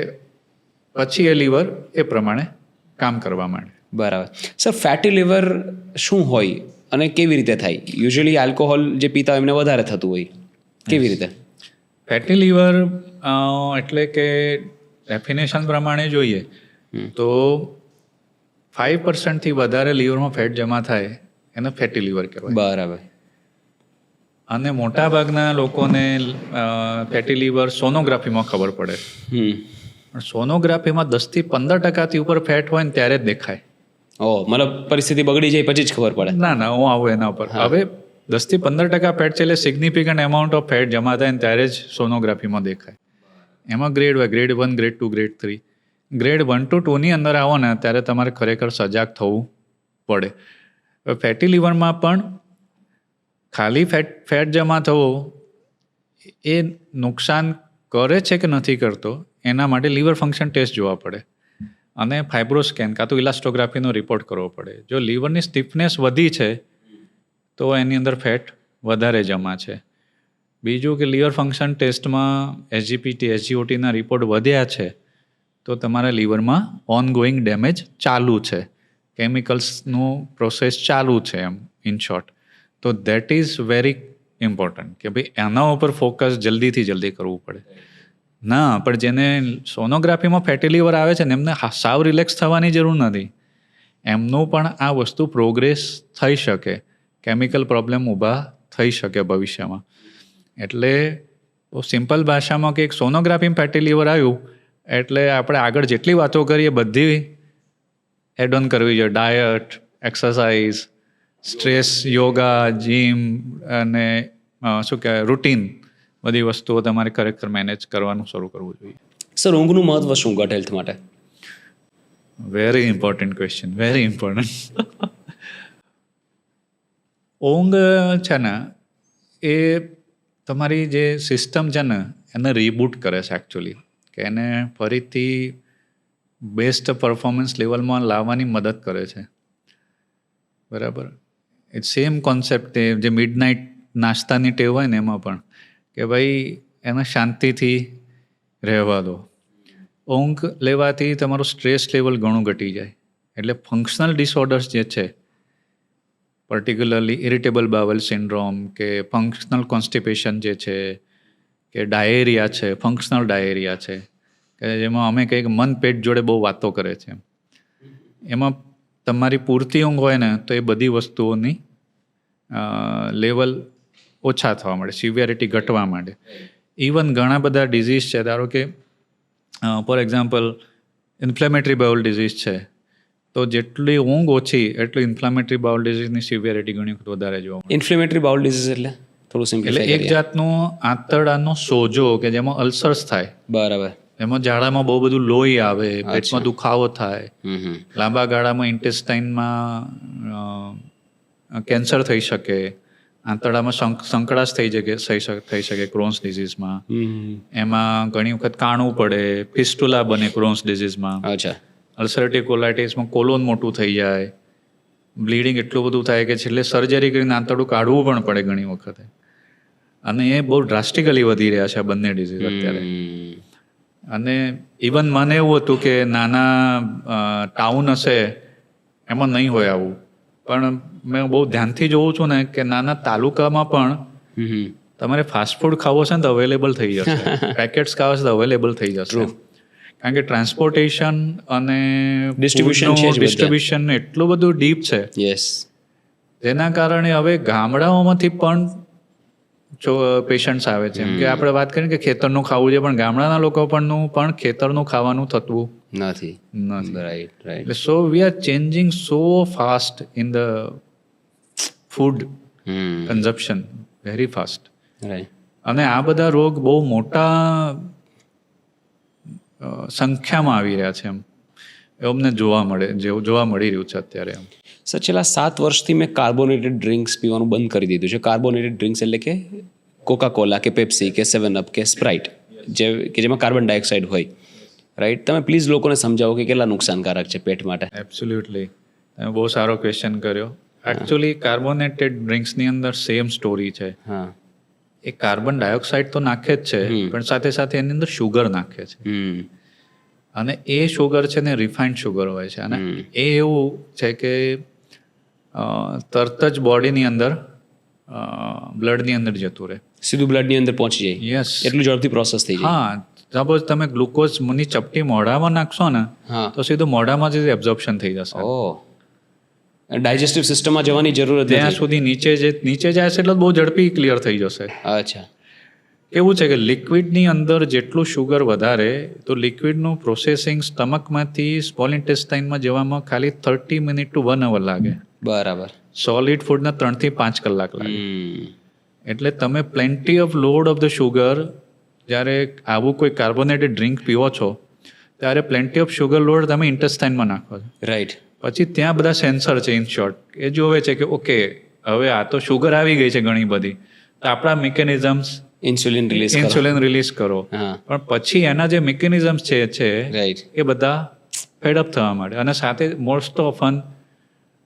પછી એ લીવર એ પ્રમાણે કામ કરવા માંડે. બરાબર. સર, ફેટી લીવર શું હોય અને કેવી રીતે થાય? યુઝ્યુઅલી આલ્કોહોલ જે પીતા હોય એમને વધારે થતું હોય, કેવી રીતે? ફેટી લીવર એટલે કે ડેફિનેશન પ્રમાણે જોઈએ તો 5% વધારે લીવરમાં ફેટ જમા થાય એને ફેટી લીવર કહેવાય. બરાબર. અને મોટા ભાગના લોકોને ફેટી લીવર સોનોગ્રાફીમાં ખબર પડે. પણ સોનોગ્રાફીમાં 10-15% ઉપર ફેટ હોય ને ત્યારે જ દેખાય. ઓ મતલબ પરિસ્થિતિ બગડી જાય પછી જ ખબર પડે. ના હું આવું એના ઉપર. હવે 10-15% ફેટ છે એટલે સિગ્નિફિકન્ટ એમાઉન્ટ ઓફ ફેટ જમા થાય ને ત્યારે જ સોનોગ્રાફીમાં દેખાય. એમાં ગ્રેડ હોય, grade 1, grade 2, grade 3. Grade 1 to 2 ની અંદર આવો ને ત્યારે તમારે ખરેખર સજાગ થવું પડે. ફેટી લીવરમાં પણ ખાલી ફેટ જમા થવો એ નુકસાન કરે છે કે નથી કરતો એના માટે લીવર ફંક્શન ટેસ્ટ જોવા પડે અને ફાઇબ્રોસ્કેન કાં તો ઇલાસ્ટોગ્રાફીનો રિપોર્ટ કરવો પડે. જો લીવરની સ્ટીફનેસ વધી છે તો એની અંદર ફેટ વધારે જમા છે. બીજું કે લીવર ફંક્શન ટેસ્ટમાં એસજીપીટી એસજીઓટીના રિપોર્ટ વધ્યા છે તો તમારા લીવરમાં ઓનગોઈંગ ડેમેજ ચાલુ છે, કેમિકલ્સનું પ્રોસેસ ચાલુ છે એમ ઇન શોર્ટ. તો દેટ ઇઝ વેરી ઇમ્પોર્ટન્ટ કે ભાઈ એના ઉપર ફોકસ જલ્દી કરવું પડે. ના પણ જેને સોનોગ્રાફીમાં ફેટી લીવર આવે છે ને એમને સાવ રિલેક્સ થવાની જરૂર નથી. એમનું પણ આ વસ્તુ પ્રોગ્રેસ થઈ શકે, કેમિકલ પ્રોબ્લેમ ઊભા થઈ શકે ભવિષ્યમાં. એટલે સિમ્પલ ભાષામાં કે એક સોનોગ્રાફીમાં ફેટી લીવર આવ્યું એટલે આપણે આગળ જેટલી વાતો કરીએ બધી એડ ઓન કરવી જોઈએ. Diet, exercise, stress, yoga, gym અને શું કહેવાય રૂટીન, બધી વસ્તુઓ તમારે ખરેખર મેનેજ કરવાનું શરૂ કરવું જોઈએ. સર ઊંઘનું મહત્વ શું ગટ હેલ્થ માટે? Very important question, very important. ઊંઘ છે ને એ તમારી જે સિસ્ટમ છે ને એને રીબૂટ કરે છે એકચ્યુઅલી, કે એને ફરીથી બેસ્ટ પરફોર્મન્સ લેવલમાં લાવવાની મદદ કરે છે. બરાબર. ઇટ સેમ કોન્સેપ્ટ જે મિડનાઇટ નાસ્તાની ટેવ હોય ને એમાં પણ કે ભાઈ એને શાંતિથી રહેવા દો. ઊંઘ લેવાથી તમારું સ્ટ્રેસ લેવલ ઘણું ઘટી જાય. એટલે ફંક્શનલ ડિસઓર્ડર્સ જે છે, પર્ટિક્યુલરલી ઇરિટેબલ બાવલ સિન્ડ્રોમ કે ફંક્શનલ કોન્સ્ટિપેશન જે છે કે ડાયેરિયા છે, ફંક્શનલ ડાયેરિયા છે કે જેમાં અમે કંઈક મન પેટ જોડે બહુ વાતો કરે છે, એમાં તમારી પૂરતી ઊંઘ હોય ને તો એ બધી વસ્તુઓની લેવલ ઓછા થવા માંડે, સિવિયરિટી ઘટવા માંડે. ઇવન ઘણા બધા ડિઝીઝ છે, ધારો કે for example inflammatory bowel disease છે, તો જેટલી ઊંઘ ઓછી એટલું ઇન્ફ્લેમેટરી બાઉલ ડિઝીઝની સિવિયરિટી ઘણી વખત વધારે જોવા મળે. ઇન્ફ્લેમેટરી બાઉલ ડિઝીઝ એટલે થોડું સિમ્પલ. એક જાતનું આંતરડાનો સોજો કે જેમાં અલ્સર્સ થાય. બરાબર. એમાં ઝાડામાં બહુ બધું લોહી આવે, પેટમાં દુખાવો થાય, લાંબા ગાળામાં ઇન્ટેસ્ટાઇનમાં કેન્સર થઈ શકે, આંતરડામાં સંકળાશ થઈ શકે ક્રોન્સ ડિઝીઝમાં. એમાં ઘણી વખત કાણું પડે, ફિસ્ટુલા બને ક્રોન્સ ડિઝીઝમાં. અચ્છા. અલ્સરેટિવ કોલાઇટિસમાં કોલોન મોટું થઈ જાય, બ્લીડિંગ એટલું બધું થાય કે છેલ્લે સર્જરી કરીને આંતરડું કાઢવું પણ પડે ઘણી વખતે. અને એ બહુ ડ્રાસ્ટિકલી વધી રહ્યા છે આ બંને ડિઝીઝ અત્યારે. અને ઇવન મને એવું હતું કે નાના ટાઉન હશે એમાં નહીં હોય આવું, પણ મેં બહુ ધ્યાનથી જોઉં છું ને કે નાના તાલુકામાં પણ તમારે ફાસ્ટ ફૂડ ખાવો છે ને તો અવેલેબલ થઈ જશે, પેકેટ્સ ખાવા છે તો અવેલેબલ થઈ જશે. કારણ કે ટ્રાન્સપોર્ટેશન અને ડિસ્ટ્રીબ્યુશન એટલું બધું ડીપ છે. યસ. જેના કારણે હવે ગામડાઓમાંથી પણ પેશન્ટ્સ આવે છે. કે આપણે વાત કરીએ કે ખેતરનું ખાવું છે, પણ ગામડાના લોકો પણ ખેતરનું ખાવાનું થતું નથી. રાઈટ. એટલે so we are changing so fast in the food consumption, very fast. અને આ બધા રોગ બહુ મોટા સંખ્યામાં આવી રહ્યા છે, એમ એવું અમને જોવા મળી રહ્યું છે અત્યારે. એમ સર છેલ્લા 7 વર્ષથી મેં કાર્બોનેટેડ ડ્રિંક્સ પીવાનું બંધ કરી દીધું છે. કાર્બોનેટેડ ડ્રિંક્સ એટલે કે કોકા કોલા કે પેપ્સી કે 7 અપ કે સ્પ્રાઇટ કે જેમાં કાર્બન ડાયોક્સાઇડ હોય. રાઈટ. તમે પ્લીઝ લોકોને સમજાવો કે કેટલા નુકસાનકારક છે પેટ માટે. એબ્સોલ્યુટલી, તમે બહુ સારો ક્વેશ્ચન કર્યો. એકચ્યુઅલી કાર્બોનેટેડ ડ્રિંક્સની અંદર સેમ સ્ટોરી છે. હા. એ કાર્બન ડાયોક્સાઇડ તો નાખે જ છે, પણ સાથે સાથે એની અંદર શુગર નાખે છે. અને એ શુગર છે ને રિફાઇન્ડ શુગર હોય છે. અને એ એવું છે કે તરત જ બોડીની અંદર બ્લડની અંદર જતું રહે, સીધું બ્લડની અંદર પહોંચી જાય. યસ, એટલું ઝડપથી પ્રોસેસ થઈ જાય. હા, સપોઝ તમે ગ્લુકોઝની ચપટી મોઢામાં નાખશો ને હા તો સીધું મોઢામાં જ એબ્ઝોર્પ્શન થઈ જશે. ઓ ડાયજેસ્ટિવ સિસ્ટમમાં જવાની જરૂર જ ત્યાં નથી. સુધી નીચે જાય છે એટલે બહુ ઝડપી ક્લિયર થઈ જશે. અચ્છા. કેવું છે કે લિક્વિડની અંદર જેટલું શુગર વધારે તો લિક્વિડનું પ્રોસેસિંગ સ્ટમકમાંથી સ્મોલ ઇન્ટેસ્ટાઇનમાં જવામાં ખાલી 30 મિનિટ ટુ 1 અવર લાગે. બરાબર. સોલિડ ફૂડના 3 થી 5 કલાક લાગે. એટલે તમે plenty off load of the sugar જ્યારે આવું કોઈ કાર્બોનેટેડ ડ્રિંક પીવો છો ત્યારે પ્લેન્ટી ઓફ શુગર લોડ તમે ઇન્ટેસ્ટાઇનમાં નાખો છો. રાઈટ. પછી ત્યાં બધા સેન્સર છે ઇન શોર્ટ એ જોવે છે કે ઓકે હવે આ તો શુગર આવી ગઈ છે ઘણી બધી તો આપણા મિકેનિઝમ્સ ઇન્સ્યુલિન રિલીઝ કરો. હા પણ પછી એના જે મિકેનિઝમ્સ છે રાઈટ. એ બધા ફેડઅપ થવા માંડે અને સાથે મોસ્ટ ઓફન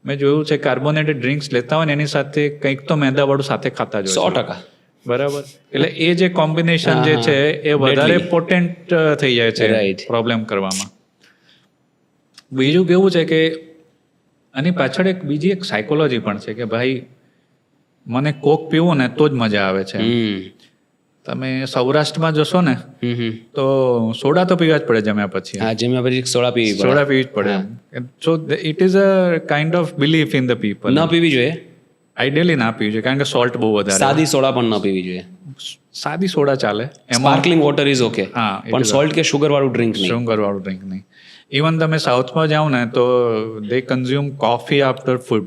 મેં જોયું છે કાર્બોનેટેડ ડ્રિંક્સ લેતા હોય ને એની સાથે કંઈક તો મેંદાવાળું સાથે ખાતા જ હોય 100%. બરાબર. એટલે એ જે કોમ્બિનેશન જે છે એ વધારે પોટેન્ટ થઈ જાય છે Right. પ્રોબ્લેમ કરવામાં. બીજું કેવું છે કે આની પાછળ બીજી એક સાયકોલોજી પણ છે કે ભાઈ મને કોક પીવું ને તો જ મજા આવે છે. તમે સૌરાષ્ટ્રમાં જશો ને તો સોડા તો પીવા જ પડે જમ્યા પછી. હા જમ્યા પછી સોડા પીવી પડે. સોડા પીવી જ પડે. So it is a kind of belief in the people. ન પીવી જોઈએ. આઈડિયલી ના પીવી જોઈએ કારણ કે સોલ્ટ બહુ વધારે. સાદી સોડા પણ ન પીવી જોઈએ. સાદી સોડા ચાલે. Sparkling water is okay. હા પણ સોલ્ટ કે શુગર વાળું ડ્રિંક નહીં. શુગર વાળું ડ્રિંક નહીં. ઇવન તમે સાઉથમાં જાઓ ને તો they consume coffee after food.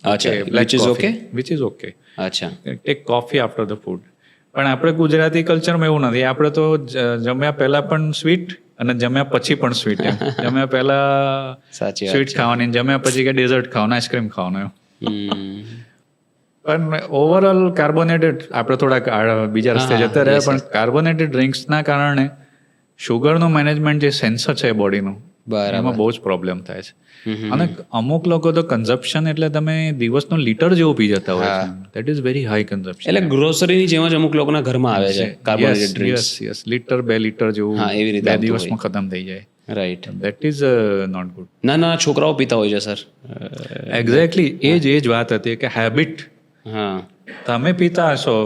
અચ્છા which is okay. Which is okay. અચ્છા. Take coffee after the food. પણ આપણે ગુજરાતી કલ્ચરમાં એવું નથી. આપણે તો જમ્યા પહેલા પણ સ્વીટ અને જમ્યા પછી પણ સ્વીટ. જમ્યા પહેલા સાચી વાત. સ્વીટ ખાવાની જમ્યા પછી કે ડેઝર્ટ ખાવાનું આઈસ્ક્રીમ ખાવાનું. હમ. પણ ઓવરઓલ કાર્બોનેટેડ આપણે થોડાક બીજા રસ્તે જતા રહ્યા પણ કાર્બોનેટેડ ડ્રિંક્સના કારણે શુગરનું મેનેજમેન્ટ જે સેન્સર છે બોડીનું એમાં બહુ જ પ્રોબ્લેમ થાય છે. અને અમુક લોકો તો કન્ઝપ્શન એટલે તમે દિવસનું લીટર જેવું પી જતા હોય છે. That is very high consumption. એટલે ગ્રોસરીની જેમ જ અમુક લોકોના ઘરમાં આવે છે carbonated drinks. Yes litre 2 litre જેવું હા એવી રીતે 2 દિવસમાં ખતમ થઈ જાય. Right. That is not good. ના છોકરાઓ પીતા હોય છે સર. એક્ઝેક્ટલી એ જ વાત હતી કે હેબિટ હા તમે પીતા હશો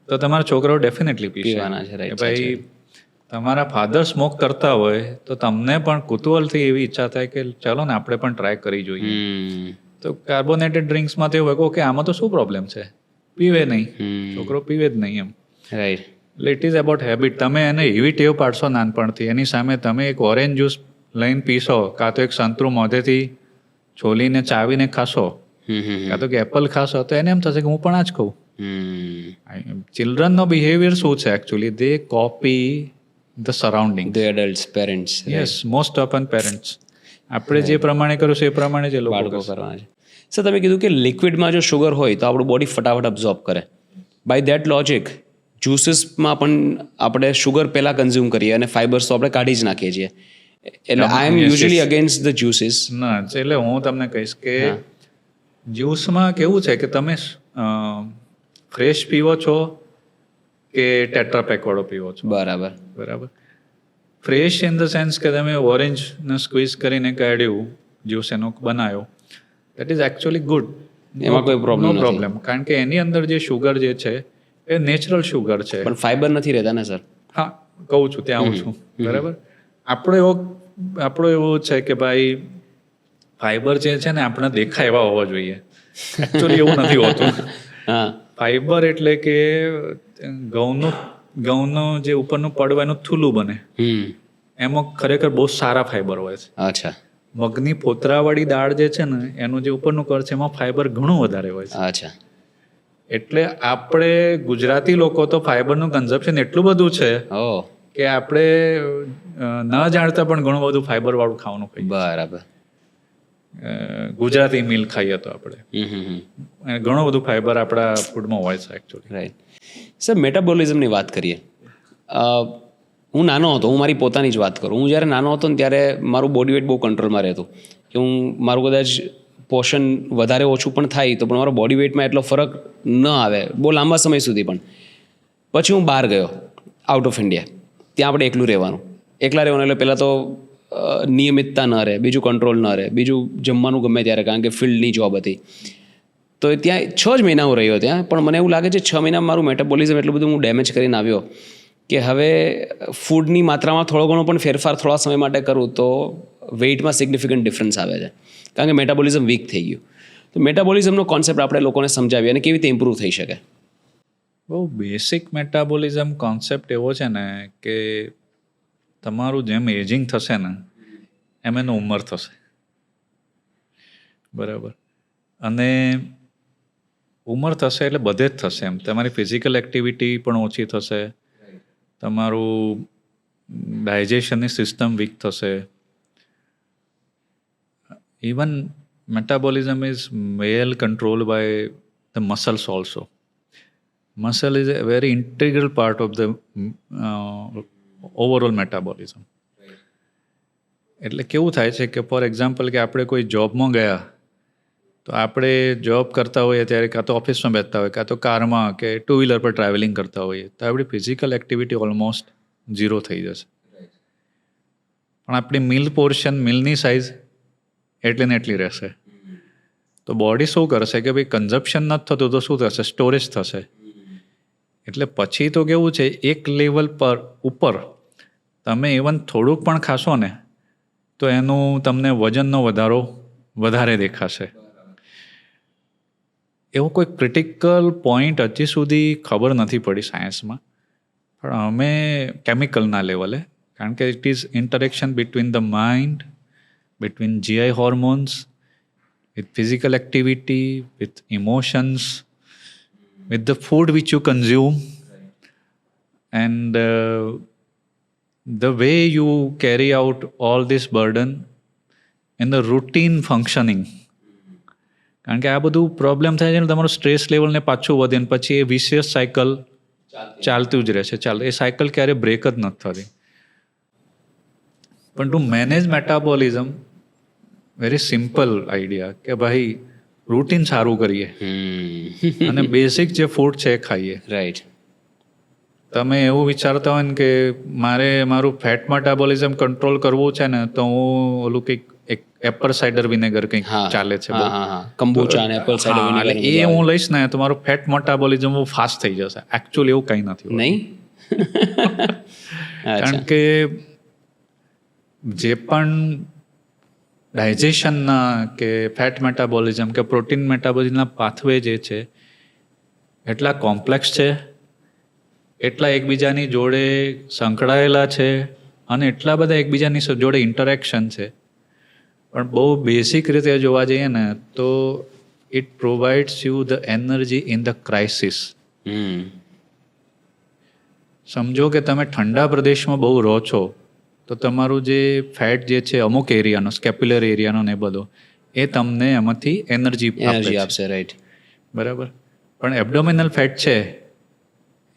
તો તમારા છોકરાઓ ડેફિનેટલી પીવાના છે. રાઈટ. ભાઈ તમારા ફાધર સ્મોક કરતા હોય તો તમને પણ કુતૂહલથી એવી ઈચ્છા થાય કે ચાલો ને આપણે પણ ટ્રાય કરી જોઈએ. તો કાર્બોનેટેડ ડ્રિંક્સમાં તો એવું હોય કે આમાં તો શું પ્રોબ્લેમ છે પીવે નહીં છોકરો પીવે જ નહીં એમ. રાઈટ. એટલે ઇટ ઇઝ અબાઉટ હેબિટ. તમે એને એવી ટેવ પાડશો નાનપણથી એની સામે તમે એક ઓરેન્જ જ્યુસ લઈને પીશો કાં તો એક સંતરું મોઢેથી છોલીને ચાવીને ખાશો કાં તો કે એપલ ખાશો તો એને એમ થશે કે હું પણ આ જ ખાઉં. ચિલ્ડ્રનનો બિહેવિયર શું છે actually they copy the surrounding. The adults parents. Yes most often parents. આપણે જે પ્રમાણે કર્યું છે એ પ્રમાણે જ એ લોકો બાળકો કરવાના છે. સર તમે કીધું કે લિક્વિડમાં જો શુગર હોય તો આપણું બોડી ફટાફટ અબ્ઝોર્બ કરે. બાય ધેટ લોજિક જ્યુસીસમાં પણ આપણે શુગર પહેલાં કન્ઝ્યુમ કરીએ અને ફાઇબર્સ તો આપણે કાઢી જ નાખીએ છીએ. એટલે આઈ એમ યુઝ્યુઅલી અગેન્સ્ટ ધ જ્યુસીસ. ના એટલે હું તમને કહીશ કે જ્યુસમાં કેવું છે કે તમે ફ્રેશ પીવો છો કે ટેટ્રાપેક વાળો પીવો છો. બરાબર. ફ્રેશ ઇન ધ સેન્સ કે તમે ઓરેન્જને સ્ક્વીઝ કરીને કાઢ્યું જ્યુસ એનો બનાવ્યો દેટ ઇઝ એકચ્યુઅલી ગુડ. એમાં કોઈ પ્રોબ્લેમ કારણ કે એની અંદર જે શુગર જે છે એ નેચરલ શુગર છે. પણ ફાઈબર નથી રહેતા ને સર. હા કહું છું ત્યાં આવું છું. બરાબર. આપણો એવો છે કે ભાઈ ફાઈબર જે છે ને આપણે દેખાય એવા હોવા જોઈએ. એકચ્યુઅલી એવું નથી હોતું. હા ફાઈબર એટલે કે ઘઉંનું જે ઉપરનું પડવાનું થૂલું બને એમાં ખરેખર બહુ સારા ફાઈબર હોય છે. અચ્છા. મગની પોતરાવાળી દાળ જે છે ને એનું જે ઉપરનું કર છે એમાં ફાઈબર ઘણું વધારે હોય છે. અચ્છા. એટલે આપણે ગુજરાતી લોકો તો ફાઈબરનું કન્ઝપ્શન એટલું બધું છે કે આપણે ન જાણતા પણ ઘણું બધું ફાઈબર વાળું ખાવાનું ખાઈએ. બરાબર. ગુજરાતી મિલ ખાઈએ તો આપણે ઘણું બધું ફાઈબર આપણા ફૂડમાં હોય છે એકચ્યુઅલી. રાઈટ. સર મેટાબોલિઝમની વાત કરીએ. હું નાનો હતો, હું મારી પોતાની જ વાત કરું. હું જ્યારે નાનો હતો ને ત્યારે મારું બોડી વેઇટ બહુ કંટ્રોલમાં રહેતું કે હું મારું કદાચ પોષણ વધારે ઓછું પણ થાય તો પણ મારો બોડી વેઇટમાં એટલો ફરક ન આવે બહુ લાંબા સમય સુધી. પણ પછી હું બહાર ગયો આઉટ ઓફ ઇન્ડિયા. ત્યાં આપણે એકલું રહેવાનું એટલે પહેલાં તો નિયમિતતા ન રહે, બીજું કંટ્રોલ ન રહે, બીજું જમવાનું ગમે ત્યારે કારણ કે ફિલ્ડની જોબ હતી. તો ત્યાં 6 જ મહિના હું રહ્યો ત્યાં. પણ મને એવું લાગે છે 6 મહિનામાં મારું મેટાબોલિઝમ એટલું બધું હું ડેમેજ કરીને આવ્યો કે હવે ફૂડની માત્રામાં થોડો ઘણો પણ ફેરફાર થોડા સમય માટે કરું તો વેઇટમાં સિગ્નિફિકન્ટ ડિફરન્સ આવે છે, કારણ કે મેટાબોલિઝમ વીક થઈ ગયું. તો મેટાબોલિઝમનો કોન્સેપ્ટ આપણે લોકોને સમજાવીએ અને કેવી રીતે ઇમ્પ્રૂવ થઈ શકે. બહુ બેસિક મેટાબોલિઝમ કોન્સેપ્ટ એવો છે ને કે તમારું જેમ એજિંગ થશે ને એમ એનું ઉંમર થશે, બરાબર. અને ઉંમર થશે એટલે બધે જ થશે એમ. તમારી ફિઝિકલ એક્ટિવિટી પણ ઓછી થશે, તમારું ડાયજેશનની સિસ્ટમ વીક થશે. Even metabolism is well controlled by the muscles also. Muscle is a very integral part of the overall metabolism. એટલે કેવું થાય છે કે ફોર એક્ઝામ્પલ કે આપણે કોઈ જોબમાં ગયા તો આપણે જોબ કરતા હોઈએ ત્યારે કાં તો ઓફિસમાં બેસતા હોય, કાં તો કારમાં કે ટુ વ્હીલર પર ટ્રાવેલિંગ કરતા હોઈએ તો આપણી ફિઝિકલ એક્ટિવિટી ઓલમોસ્ટ ઝીરો થઈ જશે. પણ આપણી મિલ પોર્શન, મિલની સાઇઝ એટલી ને એટલી રહેશે. તો બોડી શું કરશે કે ભાઈ કન્ઝપ્શન નથી થતું તો શું થશે, સ્ટોરેજ થશે. એટલે પછી તો કેવું છે, એક લેવલ પર ઉપર તમે ઇવન થોડુંક પણ ખાશો ને તો એનું તમને વજનનો વધારો વધારે દેખાશે. એવો કોઈ ક્રિટિકલ પોઈન્ટ હજી સુધી ખબર નથી પડી સાયન્સમાં, પણ અમે કેમિકલના લેવલે, કારણ કે it is interaction between the mind, between GI hormones, with physical activity, with emotions, with the food which you consume, and the way you carry out all this burden in the routine functioning. કારણ કે આ બધું problem થાય છે ને તમારું stress લેવલને પાછું વધે ને પછી એ વિશિયસ સાયકલ ચાલતું જ રહેશે. એ સાયકલ ક્યારે બ્રેક જ નથી થતી. પણ two manage metabolism very simple idea કે ભાઈ રૂટીન સારું કરીએ અને બેસિક જે ફૂડ છે એ ખાઈએ. રાઈટ. તમે એવું વિચારતા હોય ને કે મારે મારું ફેટ મેટાબોલિઝમ કંટ્રોલ કરવું છે ને તો હું ઓલું કંઈક એક એપલ સાઇડર વિનેગર કંઈક ચાલે છે, કંબુચા અને એપલ સાઇડર વિનેગર, એ હું લઈશ ને તો મારું ફેટ મેટાબોલિઝમ બહુ ફાસ્ટ થઈ જશે. એકચ્યુઅલી એવું કંઈ નથી, નહીં. કારણ કે જે પણ ડાયજેશનના કે ફેટ મેટાબોલિઝમ કે પ્રોટીન મેટાબોલિઝમના પાથવે જે છે એટલા કોમ્પ્લેક્સ છે, એટલા એકબીજાની જોડે સંકળાયેલા છે અને એટલા બધા એકબીજાની જોડે ઇન્ટરેક્શન છે. પણ બહુ બેસિક રીતે જોવા જઈએ ને તો it provides you the energy in the crisis. સમજો કે તમે ઠંડા પ્રદેશમાં બહુ રહો છો તો તમારું જે ફેટ જે છે અમુક એરિયાનો, સ્કેપ્યુલર એરિયાનો ને બધો, એ તમને એમાંથી એનર્જી આપશે. રાઈટ, બરાબર. પણ એબ્ડોમિનલ ફેટ છે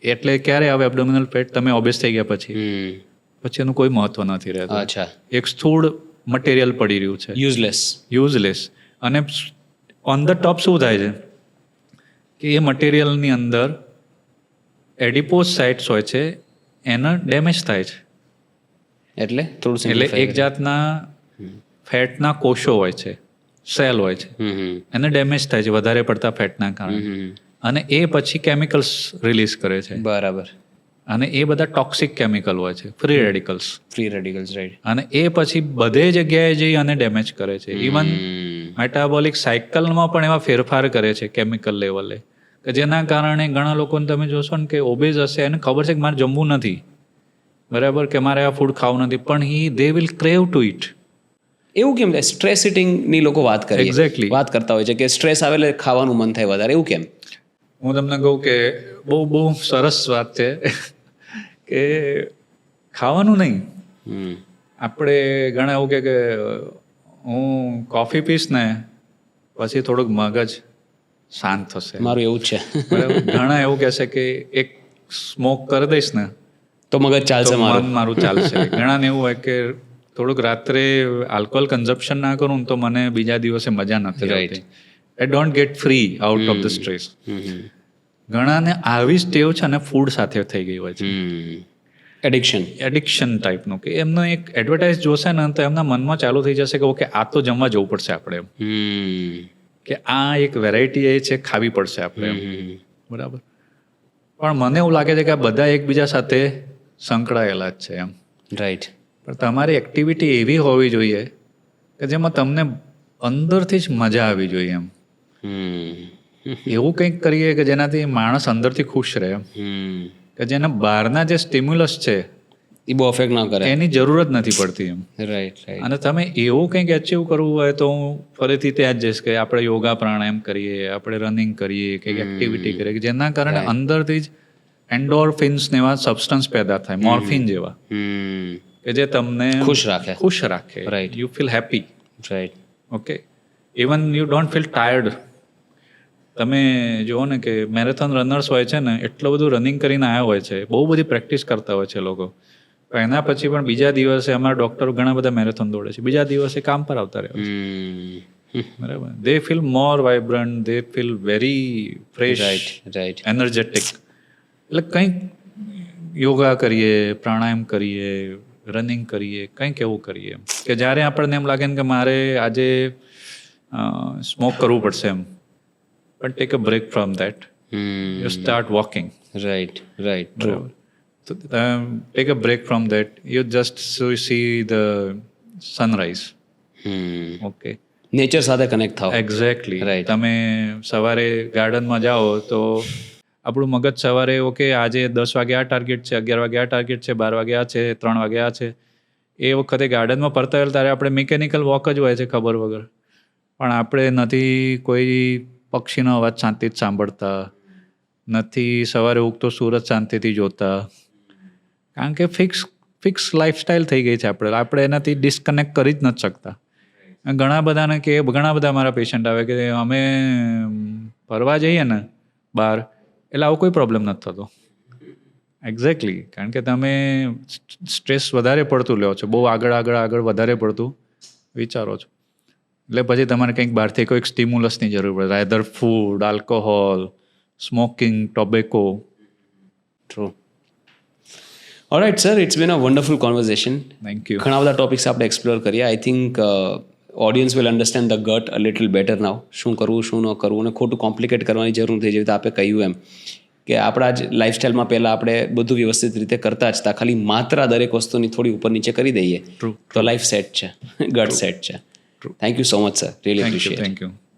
એટલે ક્યારે આવે એબ્ડોમિનલ ફેટ? તમે ઓબેસ થઈ ગયા પછી એનું કોઈ મહત્વ નથી રહેતું. અચ્છા, એક સ્થૂળ મટીરિયલ પડી રહ્યું છે, યુઝલેસ. અને ઓન ધ ટોપ શું થાય છે કે એ મટીરિયલની અંદર એડિપોઝ સાઇટ્સ હોય છે, એનો ડેમેજ થાય છે. એટલે એક જાતના ફેટના કોષો હોય છે, સેલ હોય છે, એને ડેમેજ થાય છે વધારે પડતા ફેટના કારણે, અને એ પછી કેમિકલ્સ રિલીઝ કરે છે. બરાબર. અને એ બધા ટોક્સિક કેમિકલ હોય છે, ફ્રી રેડિકલ્સ. રાઈટ. અને એ પછી બધે જગ્યાએ જઈ અને ડેમેજ કરે છે. ઇવન મેટાબોલિક સાયકલમાં પણ એવા ફેરફાર કરે છે કેમિકલ લેવલે, કે જેના કારણે ઘણા લોકોને તમે જોશો ને કે ઓબેઝ હશે, એને ખબર છે કે મારે જમવું નથી, બરાબર, કે મારે આ ફૂડ ખાવું નથી, પણ they will crave to eat. એવું કેમ? સ્ટ્રેસ ઇટિંગની લોકો વાત કરે, એક્ઝેક્ટલી વાત કરતા હોય છે કે સ્ટ્રેસ આવે એટલે ખાવાનું મન થાય વધારે. એવું કેમ? હું તમને કહું કે બહુ સરસ વાત છે કે ખાવાનું નહીં. આપણે ઘણા એવું કે હું કોફી પીશ ને પછી થોડુંક મગજ શાંત થશે. મારું એવું જ છે. બરાબર. ઘણા એવું કહેશે કે એક સ્મોક કરી દઈશ ને તો મગજ ચાલશે, મારું ચાલશે. ઘણાને એવું હોય કે થોડુંક રાત્રે આલ્કોહોલ કન્ઝપ્શન ના કરું તો મને બીજા દિવસે મજા નથી આવતી. I don't get free out of the stress. ઘણાને આવી જ ટેવ છે અને ફૂડ સાથે થઈ ગઈ હોય છે, એડિક્શન ટાઈપનું, કે એમનો એક એડવર્ટાઇઝ જોશે ને તો એમના મનમાં ચાલુ થઈ જશે કે ઓકે આ તો જમવા જવું પડશે આપણે, કે આ એક વેરાયટી એ છે, ખાવી પડશે આપણે, બરાબર. પણ મને એવું લાગે છે કે આ બધા એકબીજા સાથે સંકળાયેલા જ છે એમ. રાઈટ. પણ તમારી એક્ટિવિટી એવી હોવી જોઈએ કે જેમાં તમને અંદરથી જ મજા આવી જોઈએ એમ. એવું કંઈક કરીએ કે જેનાથી માણસ અંદરથી ખુશ રહે એમ. કે જેને બહારના જે સ્ટિમ્યુલસ છે એ બહુ અફેક્ટ ના કરે. એની જરૂર જ નથી પડતી એમ. Right right. અને તમે એવું કંઈક અચીવ કરવું હોય તો હું ફરીથી ત્યાં જ જઈશ કે આપણે યોગા પ્રાણાયામ કરીએ, આપણે રનિંગ કરીએ, કંઈક એક્ટિવિટી કરીએ કે જેના કારણે અંદરથી જ એન્ડોર્ફિન્સ ને એવા સબસ્ટન્સ પેદા થાય, મોર્ફિન જેવા, કે જે તમને ખુશ રાખે. Right. You feel happy. Right. Okay. Even you don't feel tired. તમે જુઓ ને કે મેરેથોન રનર્સ હોય છે ને, એટલું બધું રનિંગ કરીને આવ્યા હોય છે, બહુ બધી પ્રેક્ટિસ કરતા હોય છે લોકો, પણ એના પછી પણ બીજા દિવસે અમારા ડૉક્ટરો ઘણા બધા મેરેથોન દોડે છે, બીજા દિવસે કામ પર આવતા રહે છે. બરાબર. They feel more vibrant, they feel very fresh, right. Energetic. એટલે કંઈક યોગા કરીએ, પ્રાણાયામ કરીએ, રનિંગ કરીએ, કંઈક એવું કરીએ કે જ્યારે આપણને એમ લાગે ને કે મારે આજે સ્મોક કરવું પડશે એમ, પણ take a break from that. You start walking. Right right. બરાબર. So, take a break from that. You just see the sunrise. Okay. Nature સાથે કનેક્ટ થાઓ. એક્ઝેક્ટલી. Right. તમે સવારે ગાર્ડનમાં જાઓ તો આપણું મગજ સવારે ઓકે આજે 10 વાગે આ ટાર્ગેટ છે, 11 વાગે આ ટાર્ગેટ છે, 12 વાગે આ છે, 3 વાગે આ છે. એ વખતે ગાર્ડનમાં ફરતા હોય ત્યારે આપણે મિકેનિકલ વોક જ હોય છે ખબર વગર, પણ આપણે નથી કોઈ પક્ષીનો અવાજ શાંતિથી સાંભળતા, નથી સવારે ઉગતો સૂરજ શાંતિથી જોતા, કારણ કે ફિક્સ લાઈફસ્ટાઈલ થઈ ગઈ છે આપણે એનાથી ડિસ્કનેક્ટ કરી જ નથી શકતા. ઘણા બધા મારા પેશન્ટ આવે કે અમે ફરવા જઈએ ને બહાર એટલે આવો કોઈ પ્રોબ્લેમ નથી થતો. એક્ઝેક્ટલી. કારણ કે તમે સ્ટ્રેસ વધારે પડતું લ્યો છો, બહુ આગળ વધારે પડતું વિચારો છો, એટલે પછી તમારે કંઈક બહારથી કોઈક સ્ટિમ્યુલસની જરૂર પડે, rather food, alcohol, smoking, tobacco. True. Alright sir, it's been a wonderful conversation. Thank you. ઘણા બધા ટોપિક્સ આપણે એક્સપ્લોર કર્યા. I think audience will understand the gut a little better now. શું કરવું, શું ન કરવું, અને ખોટું કોમ્પ્લિકેટ કરવાની જરૂર નથી. જેવી રીતે આપે કહ્યું એમ કે આપણા જ લાઈફસ્ટાઈલમાં પહેલાં આપણે બધું વ્યવસ્થિત રીતે કરતા જ હતા, ખાલી માત્રા દરેક વસ્તુની થોડી ઉપર નીચે કરી દઈએ તો લાઈફ સેટ છે, ગટ સેટ છે. Thank you so much sir, really appreciate. Thank you.